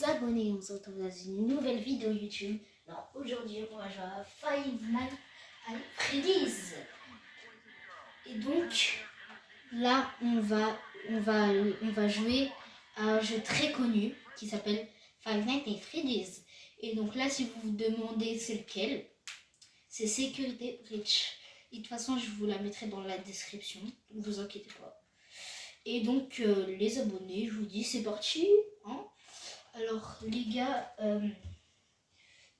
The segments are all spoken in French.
abonnés, on se retrouve dans une nouvelle vidéo YouTube. Alors aujourd'hui on va jouer à Five Nights at Freddy's. Et donc là on va jouer à un jeu très connu qui s'appelle Five Nights at Freddy's. Et donc là si vous vous demandez c'est lequel, c'est Security Breach. Et de toute façon je vous la mettrai dans la description, donc vous inquiétez pas. Et donc les abonnés, je vous dis c'est parti hein. Alors les gars,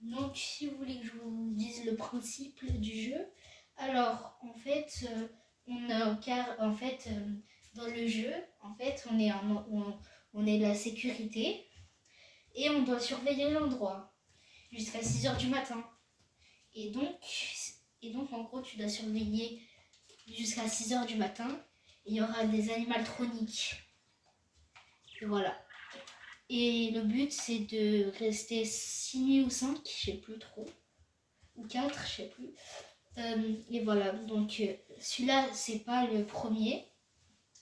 donc si vous voulez que je vous dise le principe du jeu, alors en fait dans le jeu, en fait on est la sécurité et on doit surveiller l'endroit jusqu'à 6h du matin. Et donc en gros tu dois surveiller jusqu'à 6h du matin. Il y aura des animatroniques. Et voilà. Et le but c'est de rester 6 nuits ou 5, je sais plus trop. Ou 4, je sais plus. Et voilà, donc celui-là c'est pas le premier,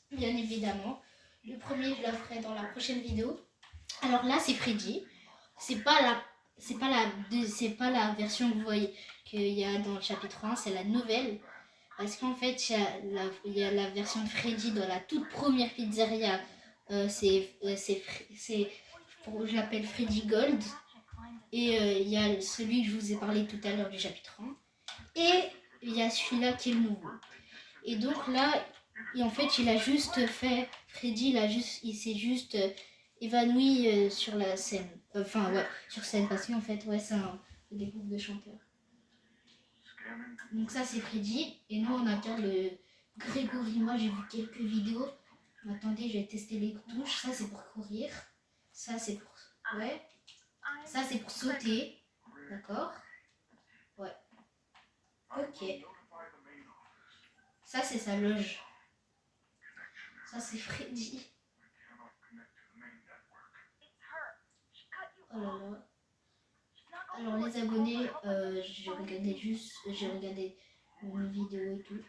bien évidemment. Le premier je le ferai dans la prochaine vidéo. Alors là c'est Freddy. C'est pas la version que vous voyez qu'il y a dans le chapitre 1, c'est la nouvelle. Parce qu'en fait, il y a la version de Freddy dans la toute première pizzeria. Je l'appelle Freddy Gold. Et il y a celui que je vous ai parlé tout à l'heure du chapitre 1. Et il y a celui-là qui est le nouveau. Et donc là, en fait, il a juste fait... Freddy, il s'est juste évanoui sur la scène. Enfin, ouais, sur scène. Parce qu'en fait, ouais, c'est des groupes de chanteurs. Donc ça c'est Freddy et nous on attend le Grégory. Moi j'ai vu quelques vidéos. Attendez, je vais tester les touches. Ça c'est pour courir. Ça c'est pour... Ouais. Ça c'est pour sauter. D'accord. Ouais. Ok. Ça c'est sa loge. Ça c'est Freddy. Oh là là. Alors les abonnés, j'ai regardé une vidéo et tout.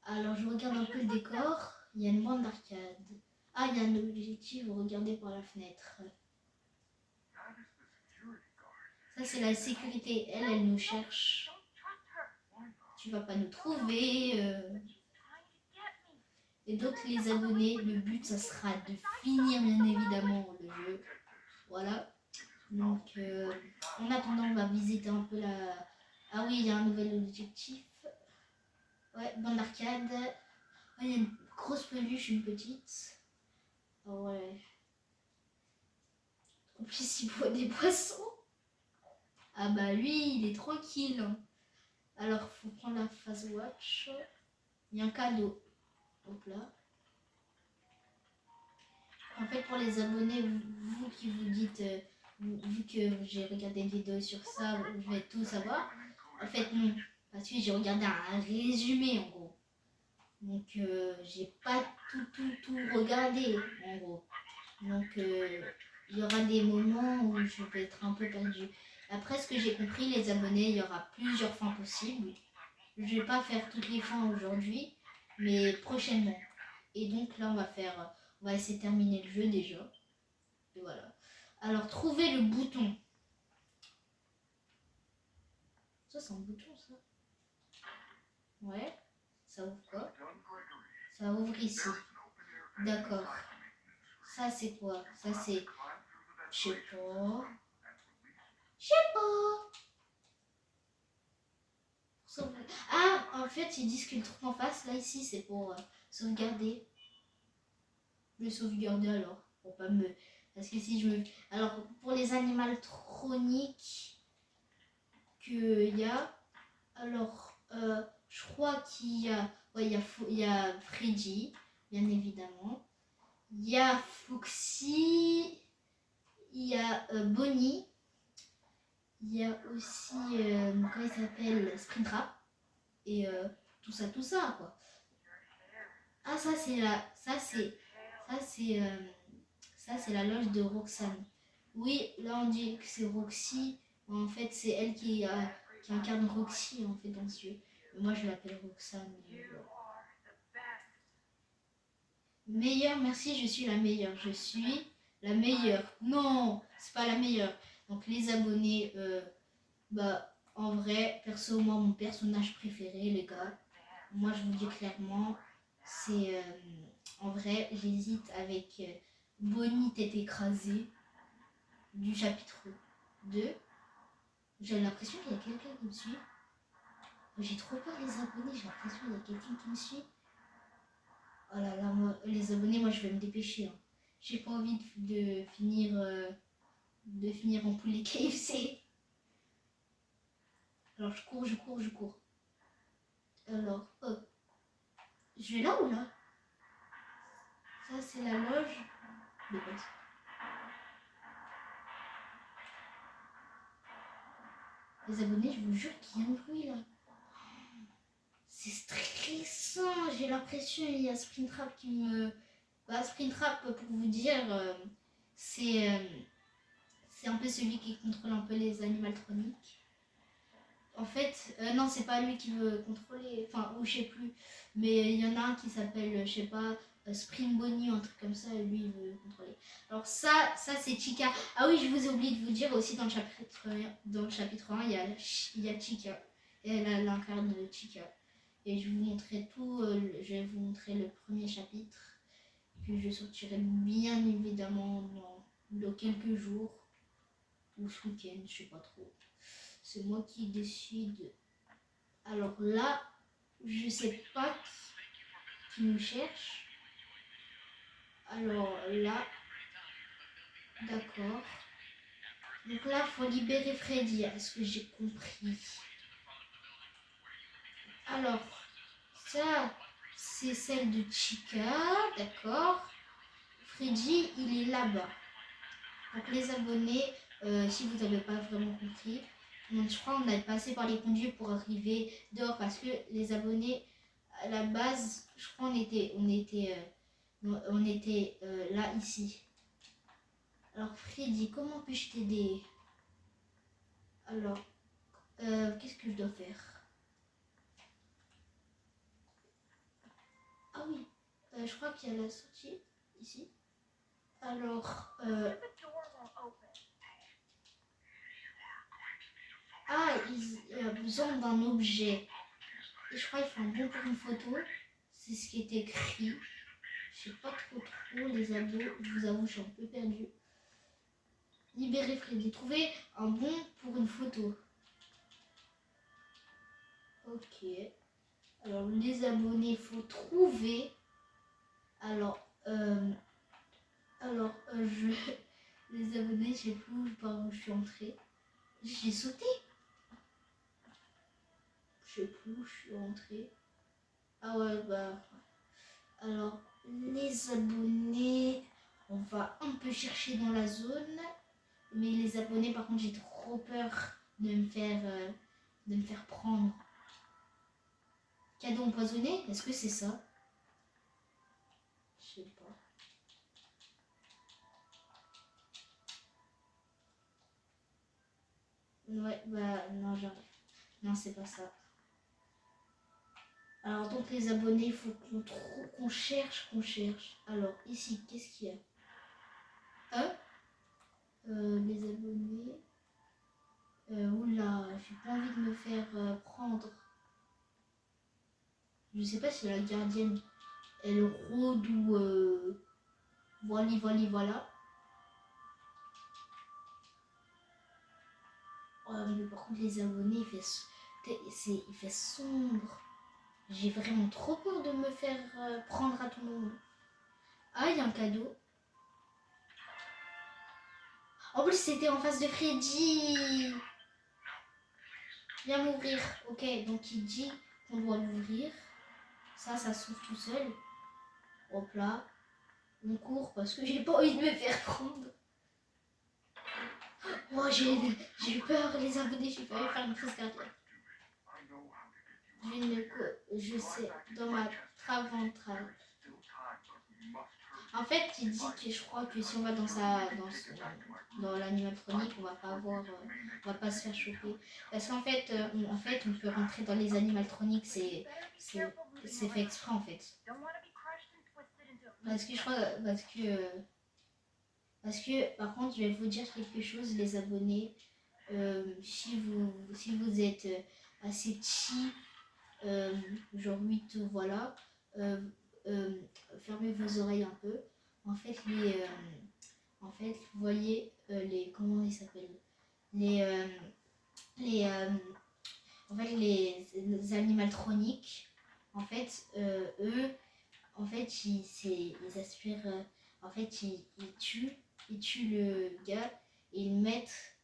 Alors je regarde un peu le décor. Il y a une bande d'arcade. Ah, il y a un objectif, vous regardez par la fenêtre. Ça c'est la sécurité, elle nous cherche. Tu vas pas nous trouver. Et donc les abonnés, le but ça sera de finir bien évidemment le jeu. Voilà. Donc en attendant on va visiter un peu la... Ah oui, il y a un nouvel objectif. Ouais, bande d'arcade. Oh, il y a une grosse peluche, une petite. Oh ouais. En plus il boit des poissons. Ah bah lui, il est tranquille. Alors, faut prendre la phase watch. Il y a un cadeau. Donc là. En fait, pour les abonnés, vous qui vous dites, vu que j'ai regardé une vidéo sur ça, je vais tout savoir. En fait, non. Parce que j'ai regardé un résumé, en gros. Donc, j'ai pas tout regardé, en gros. Donc, il y aura des moments où je vais être un peu perdue. Après, ce que j'ai compris, les abonnés, il y aura plusieurs fins possibles. Je vais pas faire toutes les fins aujourd'hui, mais prochainement. Et donc là, on va essayer de terminer le jeu déjà. Et voilà. Alors, trouver le bouton. Ça, c'est un bouton, ça. Ouais. Ça ouvre quoi? Ça ouvre ici. D'accord. Ça, c'est quoi? Ça, c'est... Je sais pas. Je sais pas. Ah, en fait, ils disent qu'une trou en face, là, ici, c'est pour sauvegarder. Je vais sauvegarder alors, pour pas me... Parce que si je me... Alors, pour les animatroniques qu'il y a, alors, je crois qu'il y a... Ouais, il y a Freddy, bien évidemment. Il y a Foxy. Il y a Bonnie. Il y a aussi... comment il s'appelle? Springtrap. Et tout ça, quoi. Ah, ça, c'est la... Ça, c'est la loge de Roxane. Oui, là on dit que c'est Roxy. En fait, c'est elle qui incarne Roxy en fait dans ce jeu. Moi, je l'appelle Roxane. Meilleure, merci, je suis la meilleure. Je suis La meilleure. Non, c'est pas la meilleure. Donc les abonnés, en vrai, perso, moi, mon personnage préféré, les gars, moi, je vous dis clairement, c'est... en vrai, j'hésite avec Bonnie tête écrasée du chapitre 2. J'ai l'impression qu'il y a quelqu'un qui me suit. J'ai trop peur des abonnés, j'ai l'impression qu'il y a quelqu'un qui me suit. Oh là là, moi, les abonnés, moi, je vais me dépêcher. Hein. J'ai pas envie de finir en poulet KFC. Alors, je cours, je cours, je cours. Alors, hop. Je vais là ou là? Ça, c'est la loge de base. Les abonnés, je vous jure qu'il y a un bruit là. C'est stressant. J'ai l'impression qu'il y a Springtrap qui me... Springtrap, pour vous dire, c'est un peu celui qui contrôle un peu les animatroniques. En fait, non, c'est pas lui qui veut contrôler, enfin, ou je sais plus. Mais il y en a un qui s'appelle, je sais pas, Spring Bonnie ou un truc comme ça, et lui il veut contrôler. Alors ça c'est Chica. Ah oui, je vous ai oublié de vous dire aussi dans le chapitre 1, il y a Chica. Et elle incarne Chica. Et je vais vous montrer tout, je vais vous montrer le premier chapitre. Puis je sortirai bien évidemment dans quelques jours. Ou ce week-end, je sais pas trop. C'est moi qui décide. Alors là, je sais pas qui nous cherche. Alors là, d'accord. Donc là, il faut libérer Freddy. Est-ce que j'ai compris? Alors, ça, c'est celle de Chica. D'accord. Freddy, il est là-bas. Donc les abonnés, si vous n'avez pas vraiment compris, donc, je crois qu'on a passé par les conduits pour arriver dehors parce que les abonnés, à la base, je crois on était là, ici. Alors Freddy, comment puis-je t'aider? Alors, qu'est-ce que je dois faire? Ah oui, je crois qu'il y a la sortie, ici. Alors, il a besoin d'un objet. Et je crois qu'il faut un bon pour une photo. C'est ce qui est écrit. Je sais pas trop les abos. Je vous avoue, je suis un peu perdue. Libérer Freddy. Trouver un bon pour une photo. Ok. Alors, les abonnés, il faut trouver. Alors, les abonnés, je sais plus par où je suis entrée. J'ai sauté. Je sais plus où je suis entrée. Ah ouais, alors, les abonnés, on va un peu chercher dans la zone. Mais les abonnés, par contre, j'ai trop peur de me faire prendre. Cadeau empoisonné, est-ce que c'est ça? Je sais pas. Ouais, non, j'arrive. Non, c'est pas ça. Alors, donc, les abonnés, il faut qu'on cherche. Alors, ici, qu'est-ce qu'il y a? Les abonnés. Oula, j'ai pas envie de me faire prendre. Je sais pas si la gardienne, elle rôde ou... voilà. Mais par contre, les abonnés, il fait sombre. J'ai vraiment trop peur de me faire prendre à tout moment. Ah, il y a un cadeau. En plus, c'était en face de Freddy. Viens m'ouvrir. Ok, donc il dit qu'on doit l'ouvrir. Ça s'ouvre tout seul. Hop là. On court parce que j'ai pas envie de me faire prendre. Oh, j'ai eu peur, les abonnés, j'ai failli faire une crise cardiaque. Je sais, dans ma trave ventrale. En fait, il dit que je crois que si on va dans l'animatronique, on va pas se faire choper. Parce qu'en fait, on peut rentrer dans les animatroniques, c'est fait exprès en fait. Parce que je crois, Parce que, par contre, je vais vous dire quelque chose, les abonnés. Si vous êtes assez petit, genre 8, voilà, fermez vos oreilles un peu. En fait, vous voyez les, comment ils s'appellent, les, en fait, les animatroniques, en fait, eux, en fait, ils aspirent, en fait, ils tuent le gars et ils le mettent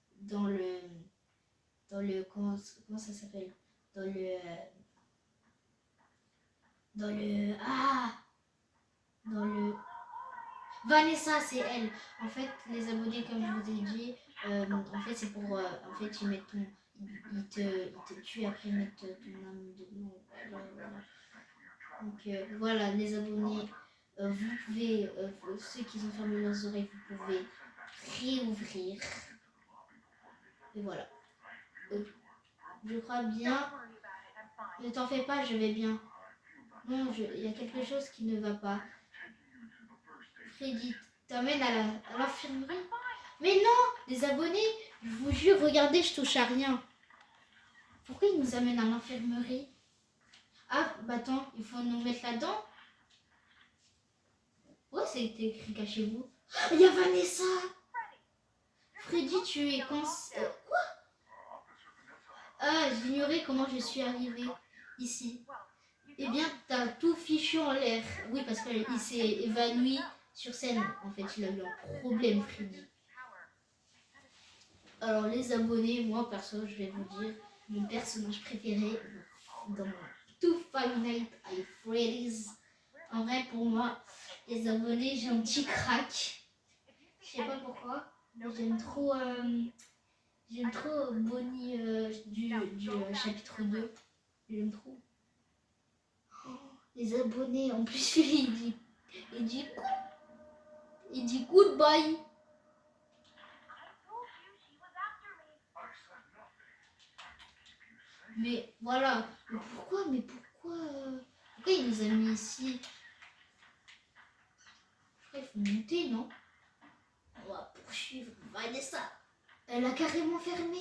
comment ça s'appelle, dans le, dans le, Vanessa, c'est elle. En fait, les abonnés, comme je vous ai dit, en fait, c'est pour, en fait, ils mettent ils te tuent après ils mettent ton âme dedans. Voilà. Donc voilà, les abonnés, vous pouvez, ceux qui ont fermé leurs oreilles, vous pouvez réouvrir. Et voilà. Je crois bien. Ne t'en fais pas, je vais bien. Non, il y a quelque chose qui ne va pas. Freddy, t'emmènes à l'infirmerie. Mais non, les abonnés, je vous jure, regardez, je touche à rien. Pourquoi ils nous amènent à l'infirmerie? Ah, bah attends, il faut nous mettre là-dedans. Ouais, c'est écrit cachez-vous. Il y a Vanessa. Freddy, tu es quoi? Ah, j'ignorais comment je suis arrivée ici. Eh bien, t'as tout fichu en l'air. Oui, parce qu'il s'est évanoui sur scène. En fait, il a eu un problème, Freddy. Alors, les abonnés, moi, perso, je vais vous dire, mon personnage préféré dans tout Five Nights at Freddy's. En vrai, pour moi, les abonnés, j'ai un petit crack. Je sais pas pourquoi, mais j'aime trop Bonnie du chapitre 2. J'aime trop. Oh, les abonnés, en plus, il dit goodbye. Mais voilà, pourquoi il nous a mis ici? Je crois qu'il faut monter, non? On va poursuivre Vanessa. Elle a carrément fermé.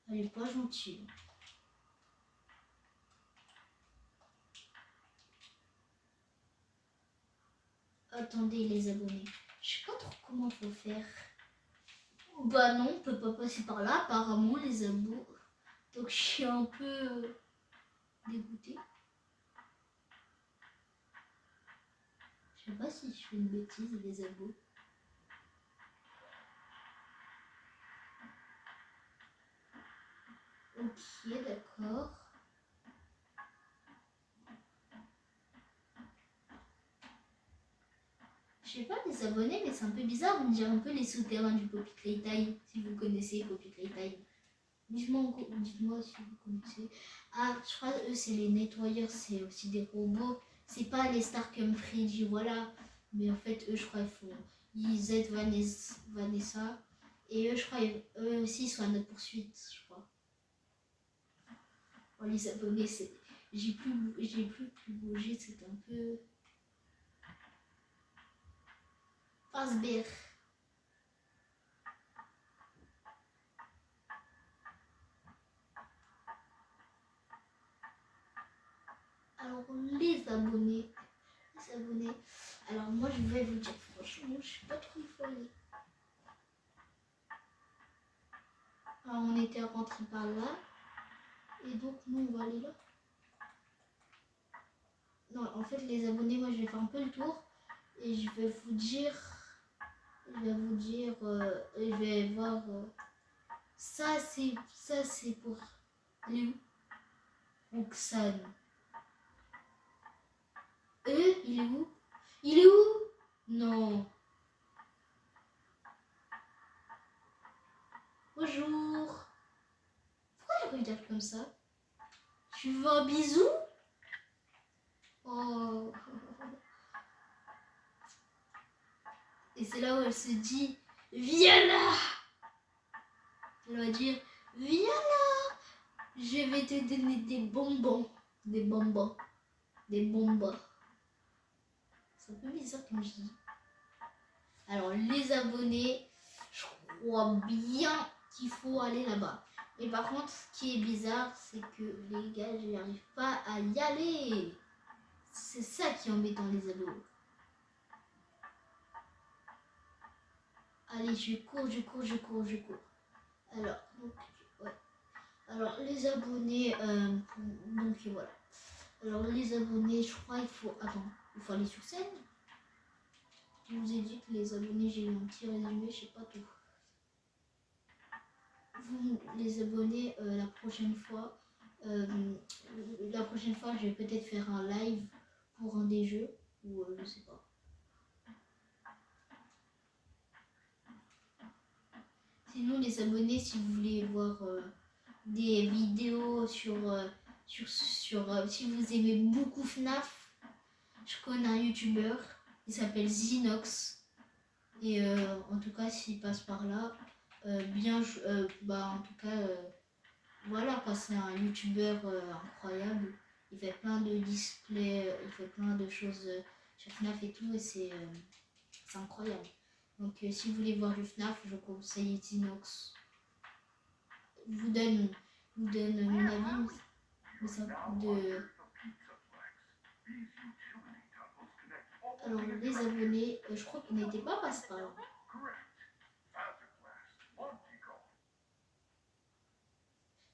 Elle est pas gentille. Attendez les abonnés. Je sais pas trop comment faut faire. Bah non, on peut pas passer par là apparemment les abos. Donc je suis un peu dégoûtée. Je sais pas si je fais une bêtise les abos. Ok, d'accord. Je sais pas les abonnés, mais c'est un peu bizarre. On dirait un peu les souterrains du Poppy Playtime, si vous connaissez Poppy Playtime. Dites-moi si vous connaissez. Ah, je crois eux c'est les nettoyeurs, c'est aussi des robots. C'est pas les Starcum Freddy, voilà. Mais en fait, eux, je crois, ils aident Vanessa. Et eux, je crois, eux aussi, ils sont à notre poursuite, je crois. Oh, les abonnés, j'ai plus pu bouger, c'est un peu... Fazbear. Alors, les abonnés. Alors, moi, je vais vous dire, franchement, je suis pas trop folie. Alors, on était rentré par là. Et donc, nous, on va aller là. Non, en fait, les abonnés, moi, je vais faire un peu le tour. Et je vais vous dire... je vais voir... ça, c'est pour... Il est où? Oxane. Il est où? Il est où? Non. Bonjour. Pourquoi je regarde comme ça? Tu veux un bisou? Oh. Et c'est là où elle se dit, viens là. Elle va dire, viens là. Je vais te donner des bonbons. Des bonbons. Des bonbons. C'est un peu bizarre comme je dis. Alors les abonnés, je crois bien qu'il faut aller là-bas. Et par contre, ce qui est bizarre, c'est que les gars, je n'arrive pas à y aller. C'est ça qui est embêtant les abonnés. Allez, je cours. Alors, donc, ouais. Alors, les abonnés, donc voilà. Alors, les abonnés, je crois il faut aller sur scène. Je vous ai dit que les abonnés, j'ai eu un petit résumé, je sais pas tout. Vous, les abonnés, la prochaine fois, je vais peut-être faire un live pour un des jeux, ou je sais pas. Sinon, les abonnés, si vous voulez voir des vidéos si vous aimez beaucoup FNAF, je connais un youtubeur, il s'appelle Zinox. Et en tout cas, s'il passe par là, en tout cas, voilà quoi, c'est un youtubeur incroyable. Il fait plein de displays, il fait plein de choses sur FNAF et tout, et c'est incroyable. Donc si vous voulez voir du FNAF, je conseille Zinox. Je vous donne mon avis de... Alors les abonnés, je crois qu'ils n'étaient pas passés par là.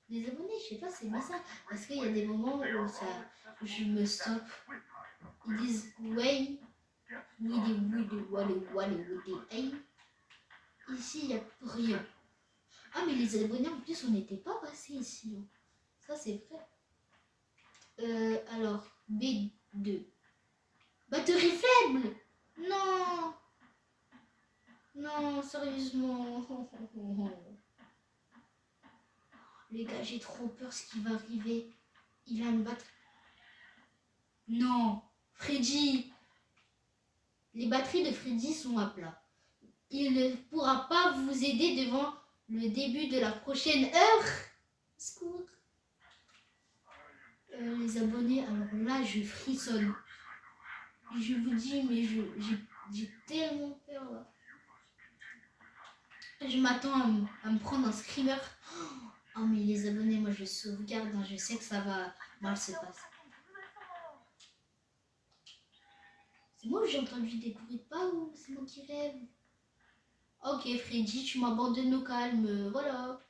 Les abonnés, je sais pas, c'est bizarre. Parce qu'il y a des moments où je me stoppe. Ils disent Wayne, hey. Ici, il n'y a rien. Ah, mais les abonnés, en plus, on n'était pas passés ici. Hein. Ça, c'est vrai. Alors, B2. Batterie faible. Non. Non, sérieusement. Les gars, j'ai trop peur ce qui va arriver. Il a une batterie. Non, Freddy. Les batteries de Freddy sont à plat. Il ne pourra pas vous aider devant le début de la prochaine heure. Secours. Les abonnés, alors là, je frissonne. Je vous dis, mais j'ai tellement peur là. Je m'attends à me prendre un screamer. Oh, mais les abonnés, moi je sauvegarde, hein, je sais que ça va mal se passer. C'est moi ou j'ai entendu des bruits de pas ou c'est moi qui rêve? Ok Freddy, tu m'abandonnes au calme, voilà.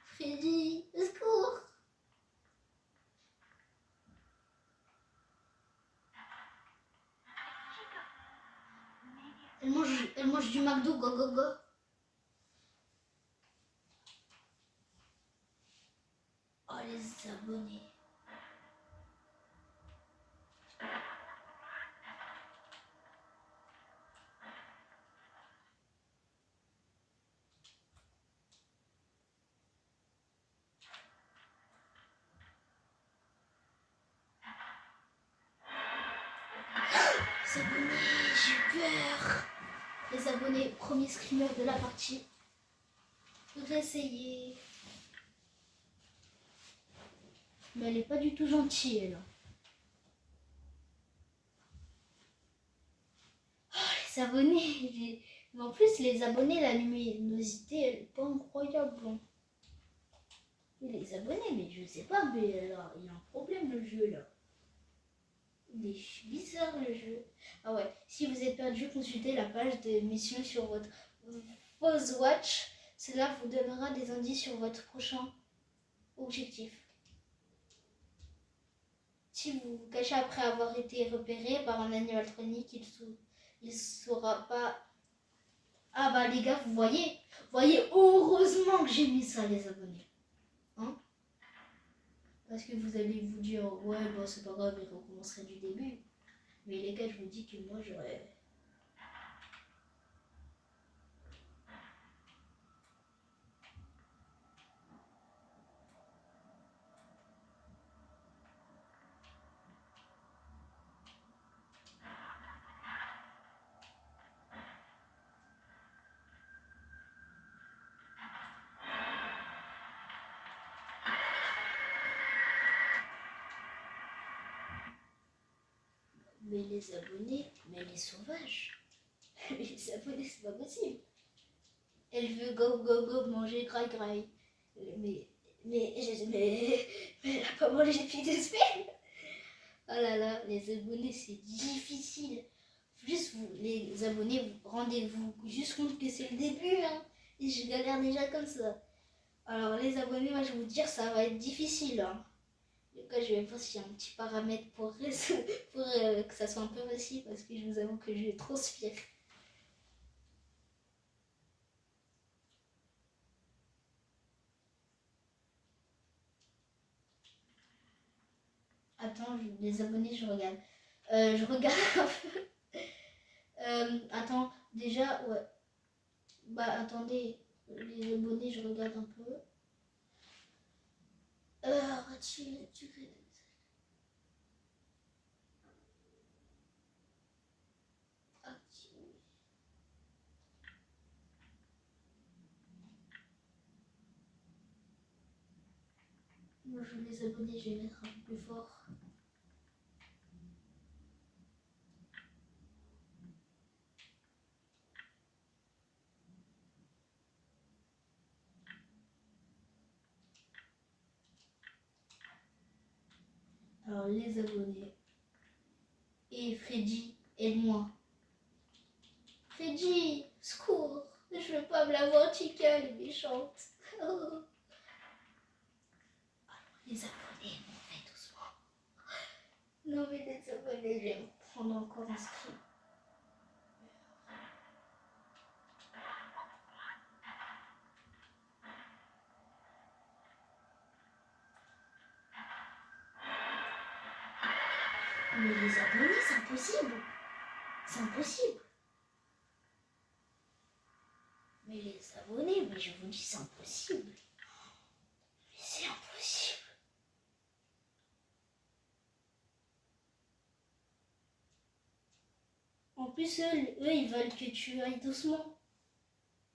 Freddy, au secours. Elle mange du McDo, go go go. Oh les abonnés. Les abonnés, j'ai peur. Les abonnés, premier screamer de la partie. Réessayer. Mais elle est pas du tout gentille, elle. Oh, les abonnés. Mais en plus, les abonnés, la luminosité, elle est pas incroyable. Hein. Et les abonnés, mais je sais pas, mais là, il y a un problème le jeu là. Il est bizarre le jeu. Ah ouais, si vous êtes perdu, consultez la page de mission sur votre Pause Watch. Cela vous donnera des indices sur votre prochain objectif. Si vous vous cachez après avoir été repéré par un animatronique, il saura pas. Ah bah les gars, vous voyez, heureusement que j'ai mis ça les abonnés. Hein? Parce que vous allez vous dire, ouais, bon c'est pas grave, il recommencerait du début. Mais les gars, je vous dis que moi j'aurais... Mais les abonnés, mais elle est sauvage. Mais les abonnés, c'est pas possible. Elle veut go go go manger graille graille. Mais elle a pas mangé depuis 2 semaines. Oh là là, les abonnés, c'est difficile. Juste vous, les abonnés, vous rendez-vous juste compte que c'est le début. Hein, et je galère déjà comme ça. Alors les abonnés, moi je vais vous dire, ça va être difficile. Hein. En tout cas, je vais voir s'il y a un petit paramètre pour que ça soit un peu facile parce que je vous avoue que je transpire. Attends, les abonnés, je regarde. Je regarde un peu. Attends, déjà, ouais. Bah attendez, les abonnés, je regarde un peu. Retirer la durée de... Activer. Moi, je veux les abonnés, je vais mettre un peu plus fort. Alors, les abonnés. Et Freddy, aide-moi. Freddy, secours. Je veux pas me l'avoir, Chica, elle est méchante. Oh. Les abonnés, on fait doucement. Non, mais les abonnés, je vais me prendre encore un screen. Mais les abonnés, c'est impossible. C'est impossible. Mais les abonnés, mais je vous dis, c'est impossible. Mais c'est impossible. En plus, eux, ils veulent que tu ailles doucement.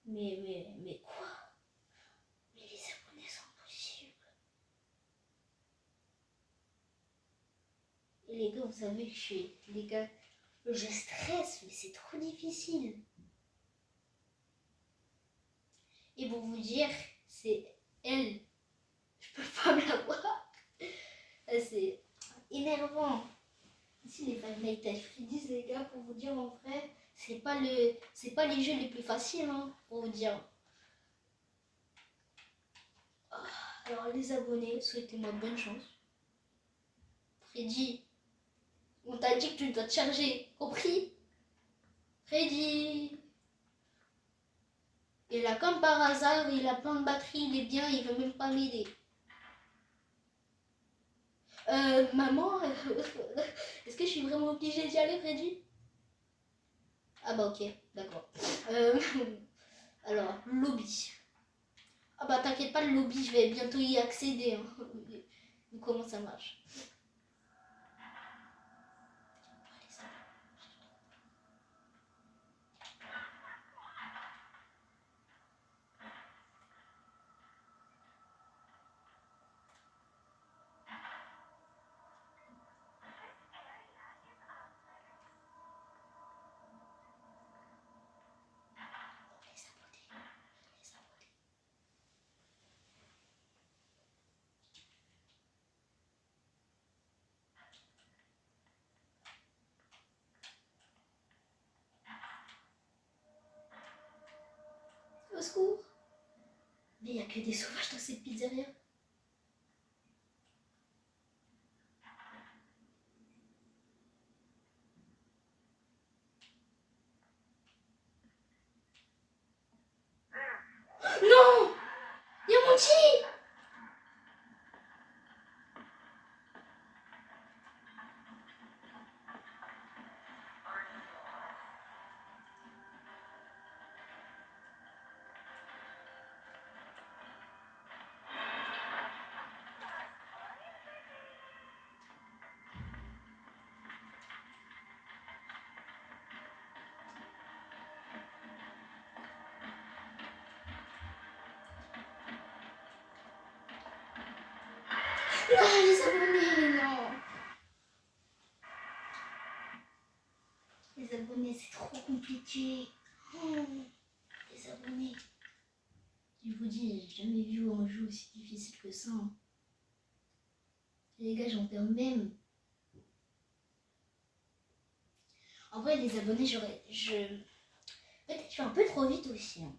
Mais quoi? Mais les abonnés, c'est impossible. Et les gars, vous savez que les gars, je stresse, mais c'est trop difficile. Et pour vous dire, c'est elle. Je peux pas me la voir. C'est énervant. Ici, les Five Nights at Freddy's, les gars, pour vous dire en vrai, c'est pas les jeux les plus faciles, hein, pour vous dire. Alors, les abonnés, souhaitez-moi bonne chance. Freddy, on t'a dit que tu dois te charger, compris? Freddy. Et là, comme par hasard, il a plein de batterie, il est bien, il veut même pas m'aider. Maman, est-ce que je suis vraiment obligée d'y aller, Freddy? Ah bah ok, d'accord. Alors, lobby. Ah bah t'inquiète pas, le lobby, je vais bientôt y accéder. Hein. Comment ça marche? Au secours. Mais il n'y a que des sauvages dans cette pizzeria. Non! Il y a mon petit! Ah, les abonnés, non! compliqué. Oh, les abonnés. Je vous dis, j'ai jamais vu un jeu aussi difficile que ça. Hein. Les gars, j'en perds même. En vrai, les abonnés, peut-être je fais un peu trop vite aussi. Hein.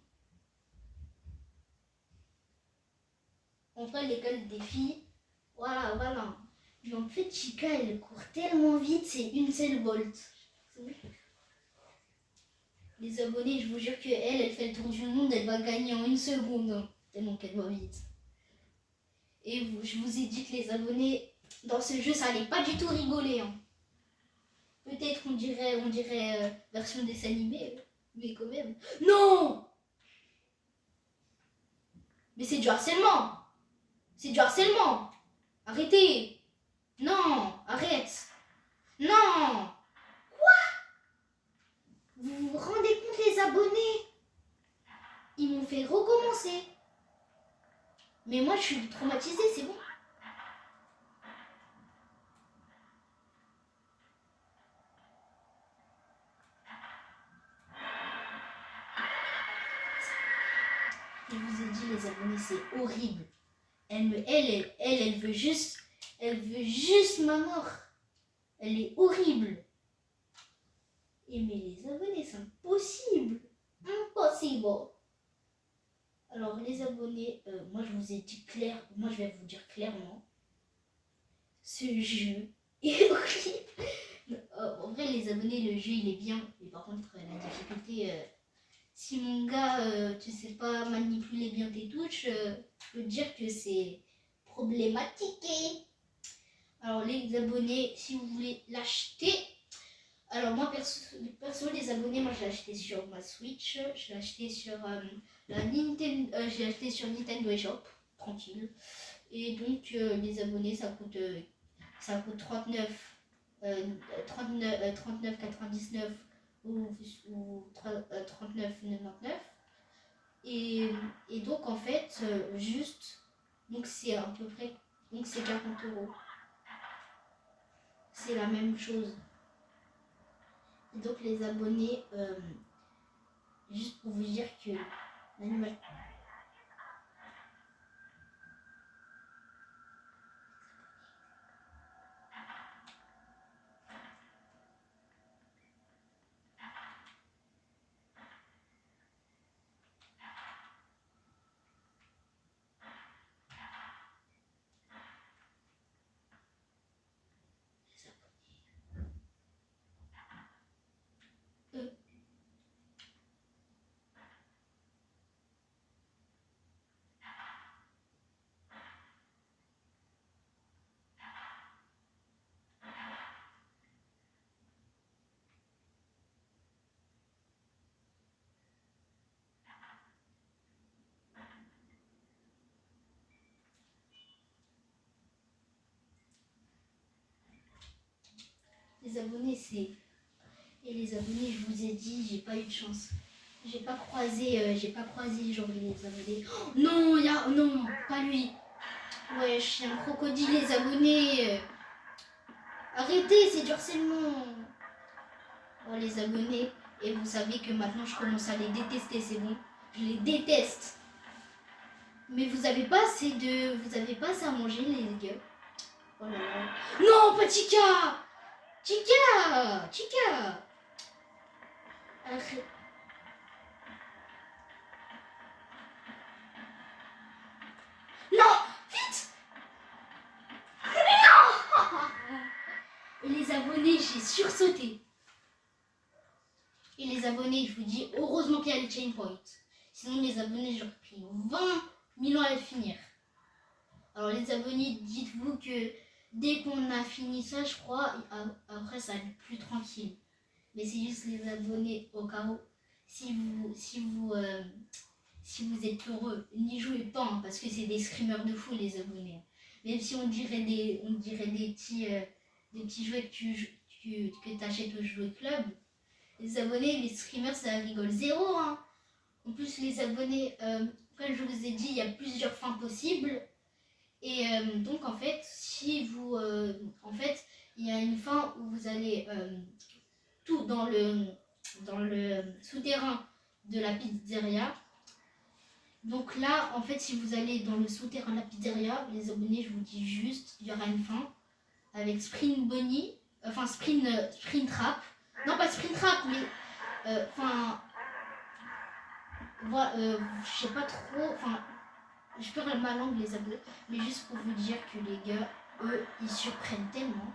En vrai, l'école des filles, voilà. Mais en fait, Chica, elle court tellement vite, c'est une seule bolt. Les abonnés, je vous jure que elle fait le tour du monde, elle va gagner en 1 seconde. Hein, tellement qu'elle va vite. Et je vous ai dit que les abonnés, dans ce jeu, ça allait pas du tout rigoler. Hein. Peut-être on dirait version dessin animé, mais quand même. Non! Mais c'est du harcèlement! C'est du harcèlement! Arrêtez! Non! Arrête! Non! Vous vous rendez compte, les abonnés? Ils m'ont fait recommencer. Mais moi, je suis traumatisée, c'est bon. Je vous ai dit, les abonnés, c'est horrible. Elle veut juste ma mort. Elle est horrible. Et mais les abonnés, c'est impossible. Impossible. Alors les abonnés, moi je vous ai dit moi je vais vous dire clairement, ce jeu est horrible. En vrai les abonnés, le jeu il est bien, mais par contre la difficulté, si mon gars tu sais pas manipuler bien tes touches, je peux te dire que c'est problématique. Alors les abonnés, si vous voulez l'acheter, alors moi perso les abonnés, moi je l'ai acheté sur ma Switch, je l'ai acheté sur j'ai acheté sur Nintendo eShop, tranquille. Et donc les abonnés ça coûte 39,99 ou 39,99. Et donc en fait juste donc c'est à peu près donc c'est 40 €. C'est la même chose. Et donc les abonnés, juste pour vous dire que l'animal... Les abonnés, c'est... Et les abonnés, je vous ai dit, j'ai pas eu de chance. J'ai pas croisé genre les abonnés. Oh, non, non, pas lui. Ouais, je suis un crocodile, les abonnés. Arrêtez, c'est du harcèlement. Oh, les abonnés. Et vous savez que maintenant, je commence à les détester, c'est bon. Je les déteste. Mais vous avez pas assez à manger, les gars. Oh là là. Non, pas Chica! Chica! Arrête. Non! Vite! Non! Et les abonnés, j'ai sursauté. Et les abonnés, je vous dis, heureusement qu'il y a le chain point. Sinon, les abonnés, j'aurais pris 20 000 ans à le finir. Alors, les abonnés, dites-vous que dès qu'on a fini ça, je crois, après, ça va être plus tranquille. Mais c'est juste les abonnés au cas où. Si vous êtes heureux, n'y jouez pas, hein, parce que c'est des screamers de fou, les abonnés. Même si on dirait des petits jouets que tu achètes au jouet club, les abonnés, les streamers, ça rigole zéro. Hein. En plus, les abonnés, comme je vous ai dit, il y a plusieurs fins possibles. Et donc, en fait, il y a une fin où vous allez tout dans le... dans le souterrain de la pizzeria. Donc là, en fait, si vous allez dans le souterrain de la pizzeria, les abonnés, je vous dis juste, il y aura une fin avec Spring Bonnie, enfin Spring Trap. Non, pas Spring Trap, mais enfin, voilà, je sais pas trop, enfin, je perds ma langue les abonnés, mais juste pour vous dire que les gars, eux, ils surprennent tellement.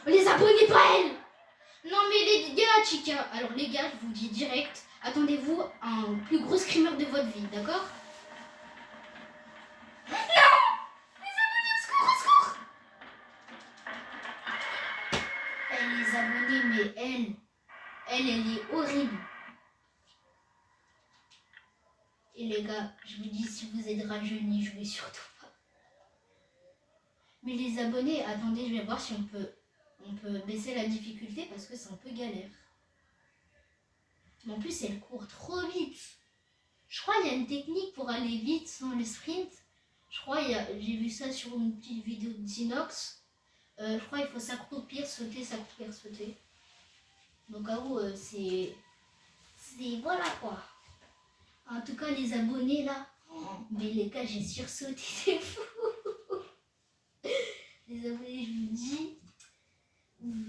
Les abonnés pas elle. Non mais les gars, chica. Alors les gars, je vous dis direct, attendez-vous à un plus gros screamer de votre vie, d'accord? Non. Les abonnés, au secours, au secours. Les abonnés, mais elle est horrible. Et les gars, je vous dis, si vous êtes rajeunis, jouez surtout pas. Mais les abonnés, attendez, je vais voir si on peut baisser la difficulté parce que c'est un peu galère. Mais en plus, elle court trop vite. Je crois qu'il y a une technique pour aller vite sans le sprint. Je crois, j'ai vu ça sur une petite vidéo de Zinox. Je crois qu'il faut s'accroupir, sauter, s'accroupir, sauter. Donc à vous, c'est... Voilà quoi. En tout cas, les abonnés là. Mais les gars, j'ai sursauté, c'est fou. Les abonnés, je vous dis,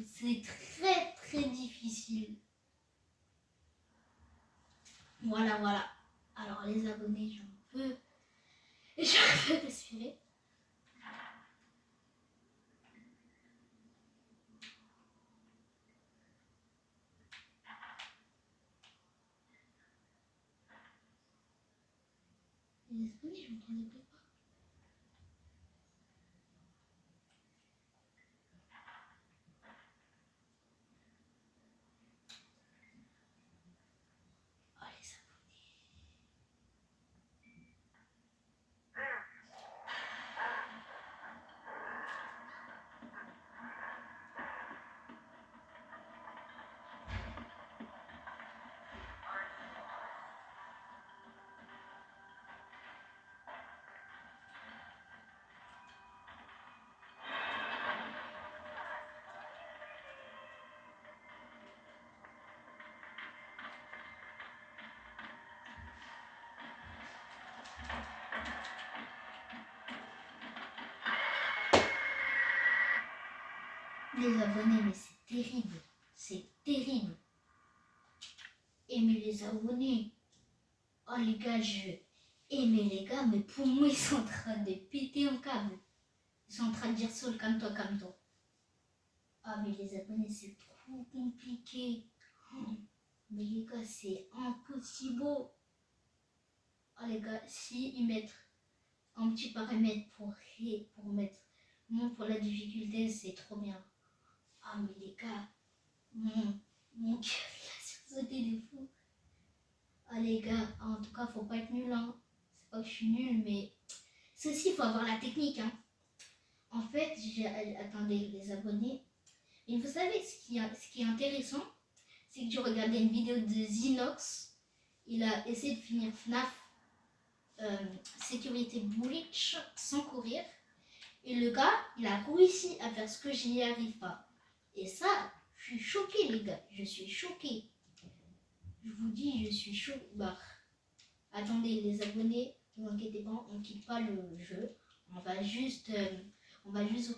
c'est très très difficile. Voilà, voilà. Alors les abonnés, j'en peux respirer. Les abonnés, je m'entendais plus pas. Oh les abonnés. Les abonnés, mais c'est terrible. C'est terrible. Aimer les abonnés. Oh les gars, aimer les gars, mes poumons ils sont en train de péter un câble. Ils sont en train de dire Saul, calme-toi, calme-toi. Ah mais les abonnés, c'est trop compliqué. Oh, mais les gars, c'est impossible. Oh les gars, si ils mettent un petit paramètre pour mettre non pour la difficulté, c'est trop bien. Ah mais les gars, mon cœur il a sursauté de fou. Ah les gars, en tout cas, faut pas être nul, hein. C'est pas que je suis nulle, mais ceci, il faut avoir la technique, hein. En fait, attendez, les abonnés. Et vous savez, ce qui est intéressant, c'est que j'ai regardé une vidéo de Zinox. Il a essayé de finir FNAF Sécurité Breach sans courir. Et le gars, il a réussi à faire ce que je n'y arrive pas. Et ça, je suis choquée, les gars. Je suis choquée. Je vous dis, je suis choquée. Bah, attendez, les abonnés, ne vous inquiétez pas, on ne quitte pas le jeu. On va juste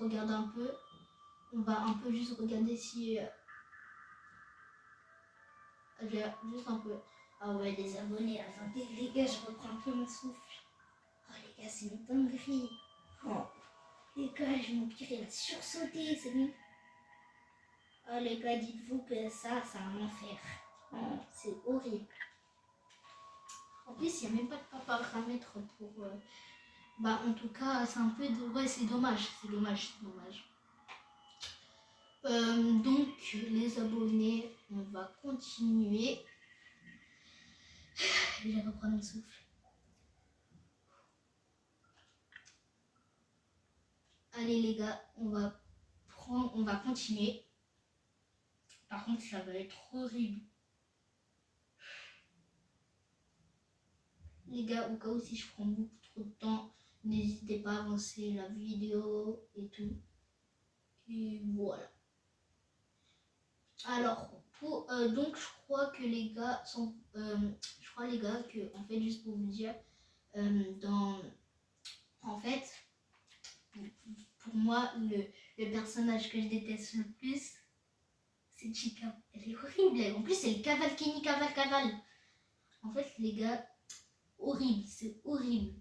regarder un peu. On va un peu juste regarder si... juste un peu. Ah ouais, les abonnés, attendez, les gars, je reprends un peu mon souffle. Oh les gars, c'est une dinguerie. Oh, les gars, mon pire, il a sursauté, c'est bon. Oh les gars, dites-vous que ça, c'est un enfer. Oh, c'est horrible. En plus, il n'y a même pas de paramètre pour... Bah, en tout cas, c'est un peu... Ouais, c'est dommage, c'est dommage, c'est dommage. Donc, les abonnés, on va continuer. Je vais reprendre le souffle. Allez les gars, on va continuer. Par contre, ça va être horrible. Les gars, au cas où si je prends beaucoup trop de temps, N'hésitez pas à avancer la vidéo et tout. Et voilà. Alors, donc je crois que les gars sont... je crois les gars que, en fait, juste pour vous dire, en fait, pour moi, le personnage que je déteste le plus, c'est Chica. Elle est horrible. En plus, elle cavale Kenny, cavale. En fait, les gars, horrible, c'est horrible.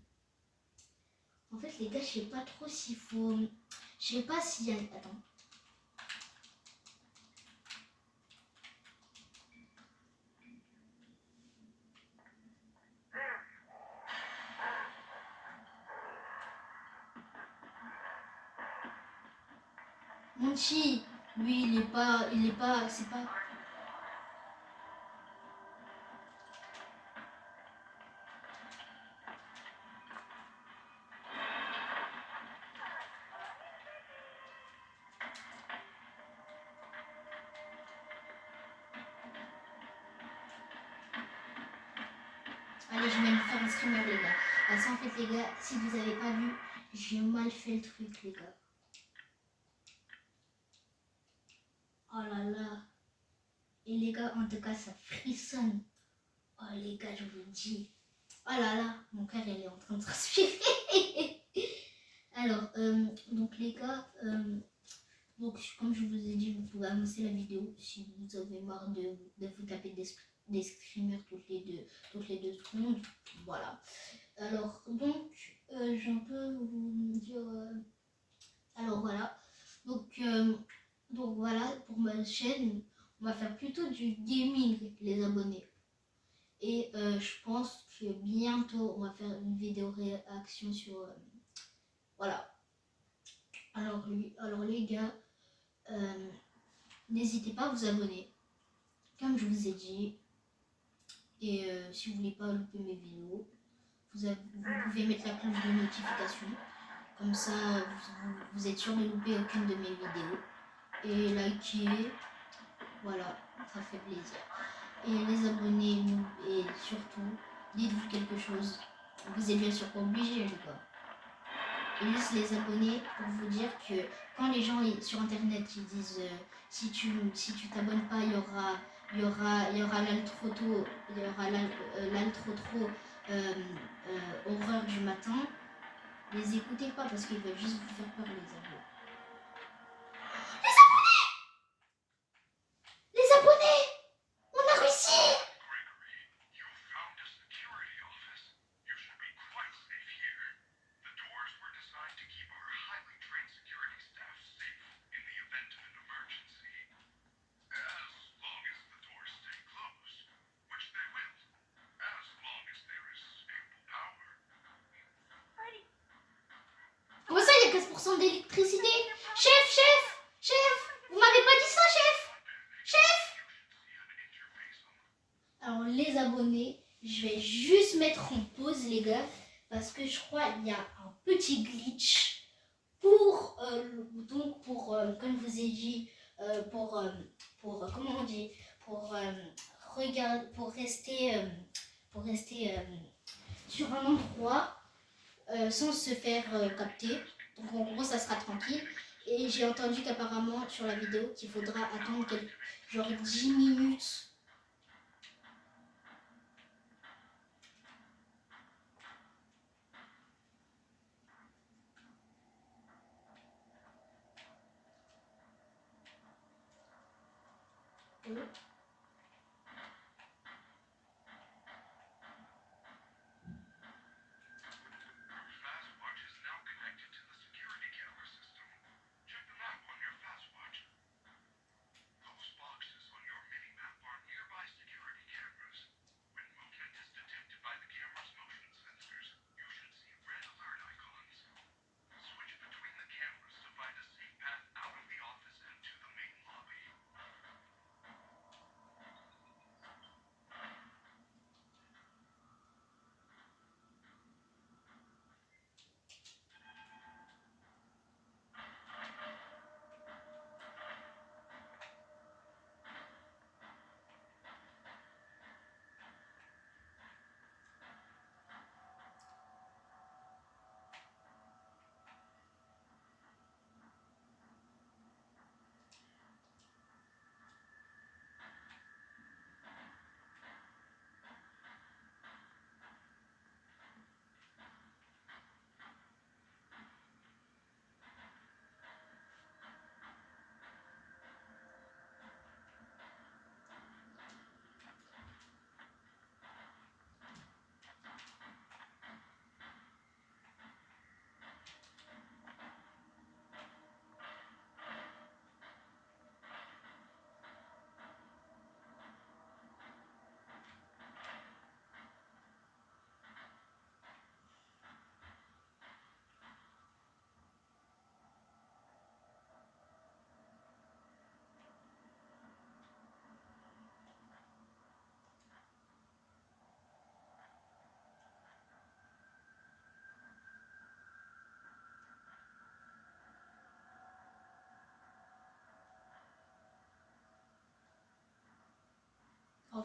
En fait, les gars, je sais pas trop s'il faut... Je sais pas s'il y a... Attends. Monchi, lui, il est pas... C'est pas... Allez, je vais me faire un streamer, les gars. Parce qu'en fait, les gars, si vous avez pas vu, j'ai mal fait le truc, les gars. Oh là là. Et les gars, en tout cas, ça frissonne. Oh les gars, je vous dis. Oh là là, mon cœur, il est en train de transpirer. Alors, donc les gars, donc comme je vous ai dit, vous pouvez avancer la vidéo si vous avez marre de vous taper des screamers toutes les deux secondes. Voilà. Alors, donc, je peux vous dire... alors voilà. Donc voilà, pour ma chaîne, on va faire plutôt du gaming, les abonnés. Et je pense que bientôt, on va faire une vidéo réaction sur... voilà. Alors les gars, n'hésitez pas à vous abonner, comme je vous ai dit. Et si vous voulez pas louper mes vidéos, vous pouvez mettre la cloche de notification. Comme ça, vous êtes sûr de louper aucune de mes vidéos. Et likez, voilà, ça fait plaisir. Et les abonnés, et surtout, dites-vous quelque chose. Vous êtes bien sûr pas obligés, les gars. Et juste les abonnés, pour vous dire que quand les gens sur internet ils disent si tu t'abonnes pas, il y aura l'altro horreur du matin, les écoutez pas parce qu'ils veulent juste vous faire peur, les abonnés. Les abonnés, on a réussi. Comment ça, il y a 15% d'électricité? Chef, vous m'avez pas dit ça, chef. Alors les abonnés, je vais juste mettre en pause, les gars, parce que je crois qu'il y a un petit glitch pour comme je vous ai dit, comment on dit, pour rester sur un endroit sans se faire capter. Donc en gros, ça sera tranquille. Et j'ai entendu qu'apparemment sur la vidéo qu'il faudra attendre genre 10 minutes.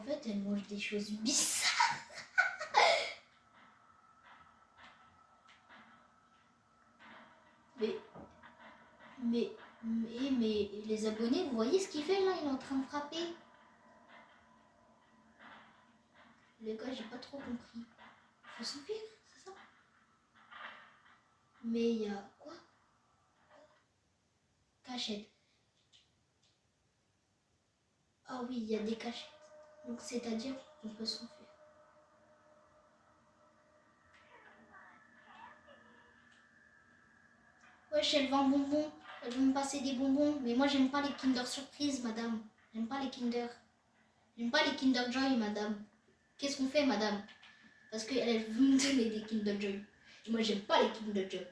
fait, elle mange des choses bizarres. Mais les abonnés, vous voyez ce qu'il fait là? Il est en train de frapper. Les gars, j'ai pas trop compris. Faut s'enfuir, c'est ça? Mais il y a quoi? Cachette. Ah oui, il y a des cachettes. Donc c'est-à-dire qu'on peut s'enfuir. Wesh, elle vend bonbons. Elle veut me passer des bonbons. Mais moi, j'aime pas les Kinder Surprise, madame. J'aime pas les Kinder. J'aime pas les Kinder Joy, madame. Qu'est-ce qu'on fait, madame? Parce qu'elle veut me donner des Kinder Joy. Et moi, j'aime pas les Kinder Joy.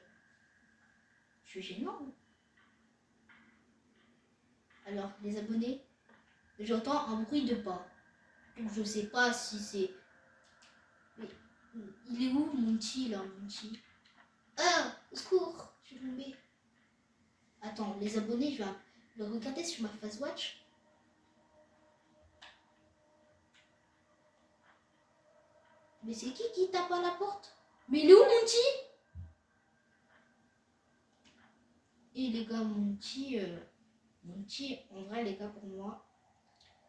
Je suis gênant. Alors, les abonnés, j'entends un bruit de pas. Donc, je sais pas si c'est... Mais, il est où, mon petit, là, mon petit? Ah, au secours, je suis tombée. Attends, les abonnés, je vais le regarder sur ma face watch. Mais c'est qui tape à la porte? Mais il est où, mon petit? Et les gars, mon petit, en vrai, les gars, pour moi,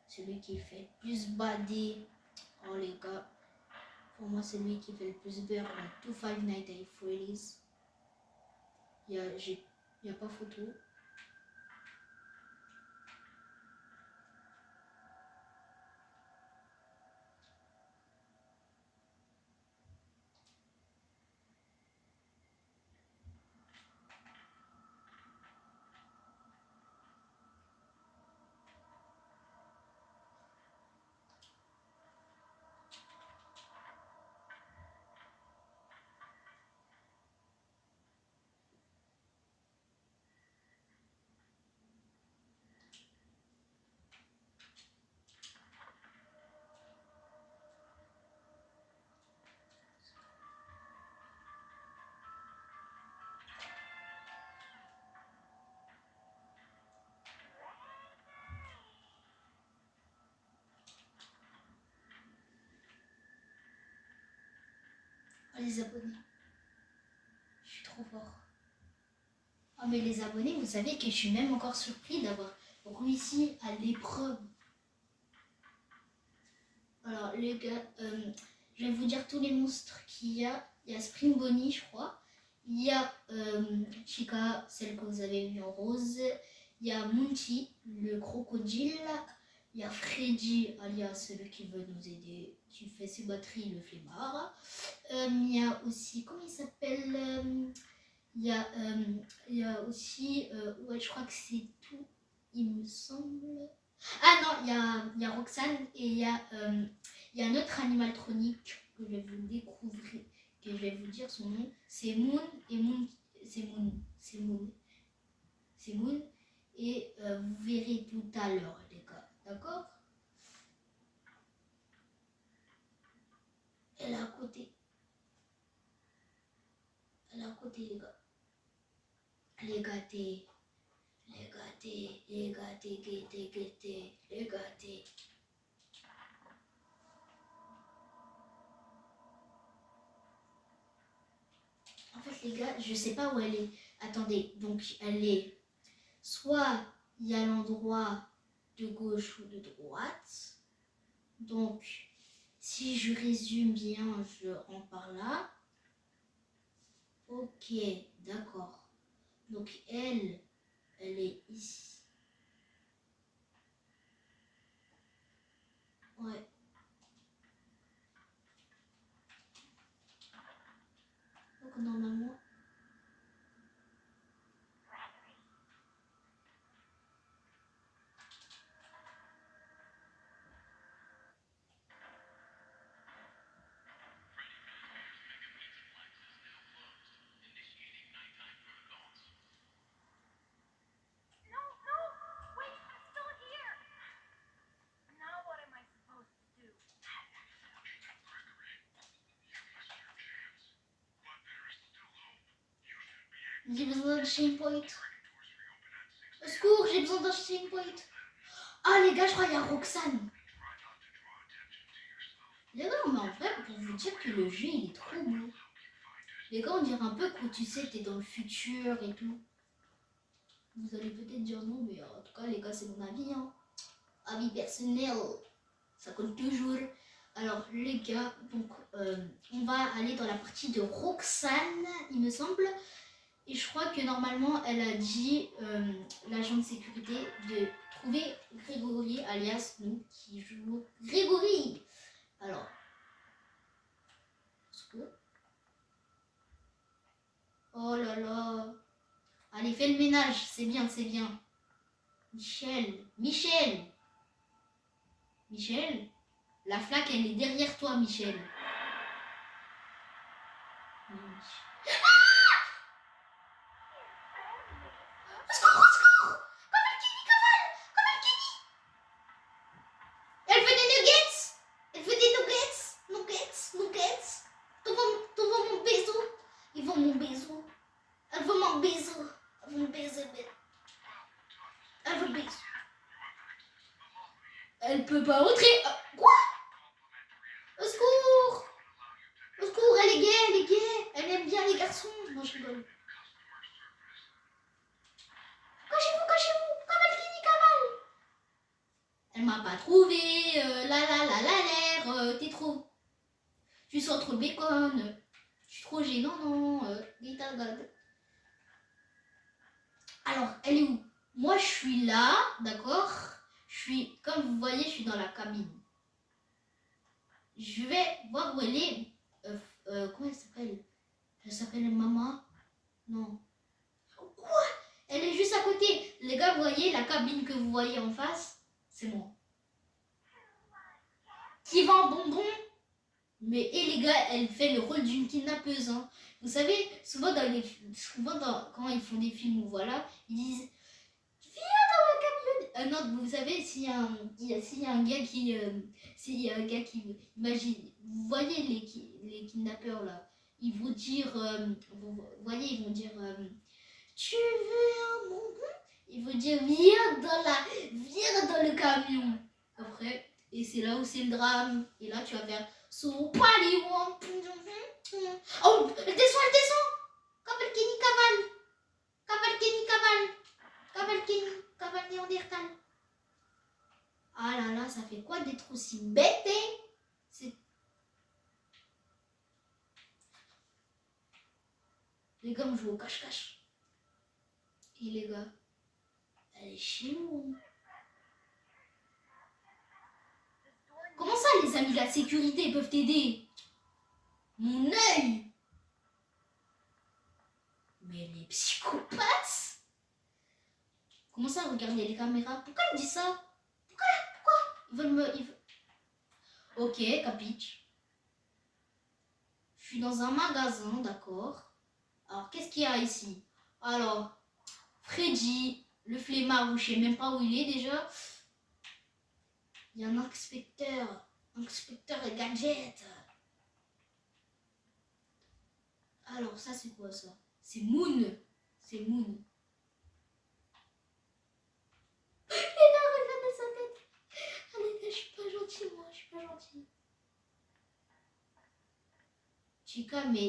celui qui fait le plus bader. Oh, les gars, pour moi, c'est lui qui fait le plus beurre dans tout Five Nights at Freddy's. Il y a pas photo. Oh, les abonnés. Je suis trop fort. Oh, mais les abonnés, vous savez que je suis même encore surpris d'avoir réussi à l'épreuve. Alors, les gars, je vais vous dire tous les monstres qu'il y a. Il y a Spring Bonnie, je crois. Il y a Chica, celle que vous avez vue en rose. Il y a Munchie, le crocodile. Il y a Freddy, alias celui qui veut nous aider, qui fait ses batteries, le flemmard. Il y a aussi, comment il s'appelle il y a aussi, ouais, je crois que c'est tout, il me semble. Ah non, il y a Roxane et il y a un autre animatronique que je vais vous découvrir, que je vais vous dire son nom. C'est Moon et Moon, c'est Moon et vous verrez tout à l'heure les gars, d'accord? Elle est à côté. Elle est à côté les gars. Les gâtés. Les gâtés, les gâtés, gâtés, gâtés, les gâtés. En fait, les gars, je sais pas où elle est. Attendez, donc elle est soit il y a l'endroit de gauche ou de droite. Donc, si je résume bien, je rentre par là. Ok, d'accord. Donc, elle est ici. Ouais. Donc, normalement... J'ai besoin d'un chain point. Au secours, j'ai besoin d'un chain point. Ah les gars, je crois qu'il y a Roxane. Les gars, mais en vrai, pour vous dire que le jeu, il est trop beau. Les gars, on dirait un peu quand tu sais, t'es dans le futur et tout. Vous allez peut-être dire non, mais en tout cas, les gars, c'est mon avis. Hein. Avis personnel, ça compte toujours. Alors, les gars, donc, on va aller dans la partie de Roxane, il me semble. Et je crois que normalement, elle a dit, l'agent de sécurité, de trouver Grégory, alias nous, qui joue Grégory. Alors, oh là là. Allez, fais le ménage, c'est bien, c'est bien. Michel, Michel. Michel, la flaque, elle est derrière toi, Michel. Elle veut des nuggets. Elle veut des nuggets. Tu veux mon baiser. Ils veulent mon baiser. Elle veut mon baiser. Elle veut mon baiser. Elle veut baiser. Elle peut pas entrer. Quoi? Au secours. Au secours, elle est gay, elle est gay. Elle aime bien les garçons. Non, je rigole. Cachez-vous. Kamal, Kamal. Elle m'a pas trouvé. L'air. T'es trop. Tu sens trop le bacon. Je suis trop gênant, non. Alors, elle est où? Moi, je suis là, d'accord? Comme vous voyez, je suis dans la cabine. Je vais voir où elle est. Comment elle s'appelle? Elle s'appelle Mama? Non. Quoi? Elle est juste à côté. Les gars, vous voyez la cabine que vous voyez en face? C'est moi. Qui vend bonbon? Mais et les gars, elle fait le rôle d'une kidnappeuse. Hein. Vous savez, souvent quand ils font des films où voilà, ils disent non, vous savez, s'il y a un gars qui, imagine, vous voyez les kidnappeurs là, ils vont dire, vous voyez, ils vont dire, tu veux un bonbon? Ils vont dire, viens dans le camion. Après, et c'est là où c'est le drame. Et là, tu vas faire, so party one. Oh, elle descend. Kaval Kenny Kaval Néandertal. Ah là là, ça fait quoi d'être aussi bête, hein? Les gars, on joue au cache-cache. Et les gars, elle est chez nous. Comment ça, les amis de la sécurité peuvent t'aider? Mon œil! Mais elle est psychopathe! Comment ça, regardez les caméras? Pourquoi elle dit ça? Pourquoi? Ils veulent me... Ok, capiche. Je suis dans un magasin, d'accord. Alors, qu'est-ce qu'il y a ici? Alors, Freddy, le flemmard, je sais même pas où il est déjà. Il y a un inspecteur et gadget. Alors, ça, c'est quoi ça? C'est Moon. C'est Moon. Et là, regardez sa tête. Allez, je suis pas gentille, moi, je suis pas gentille.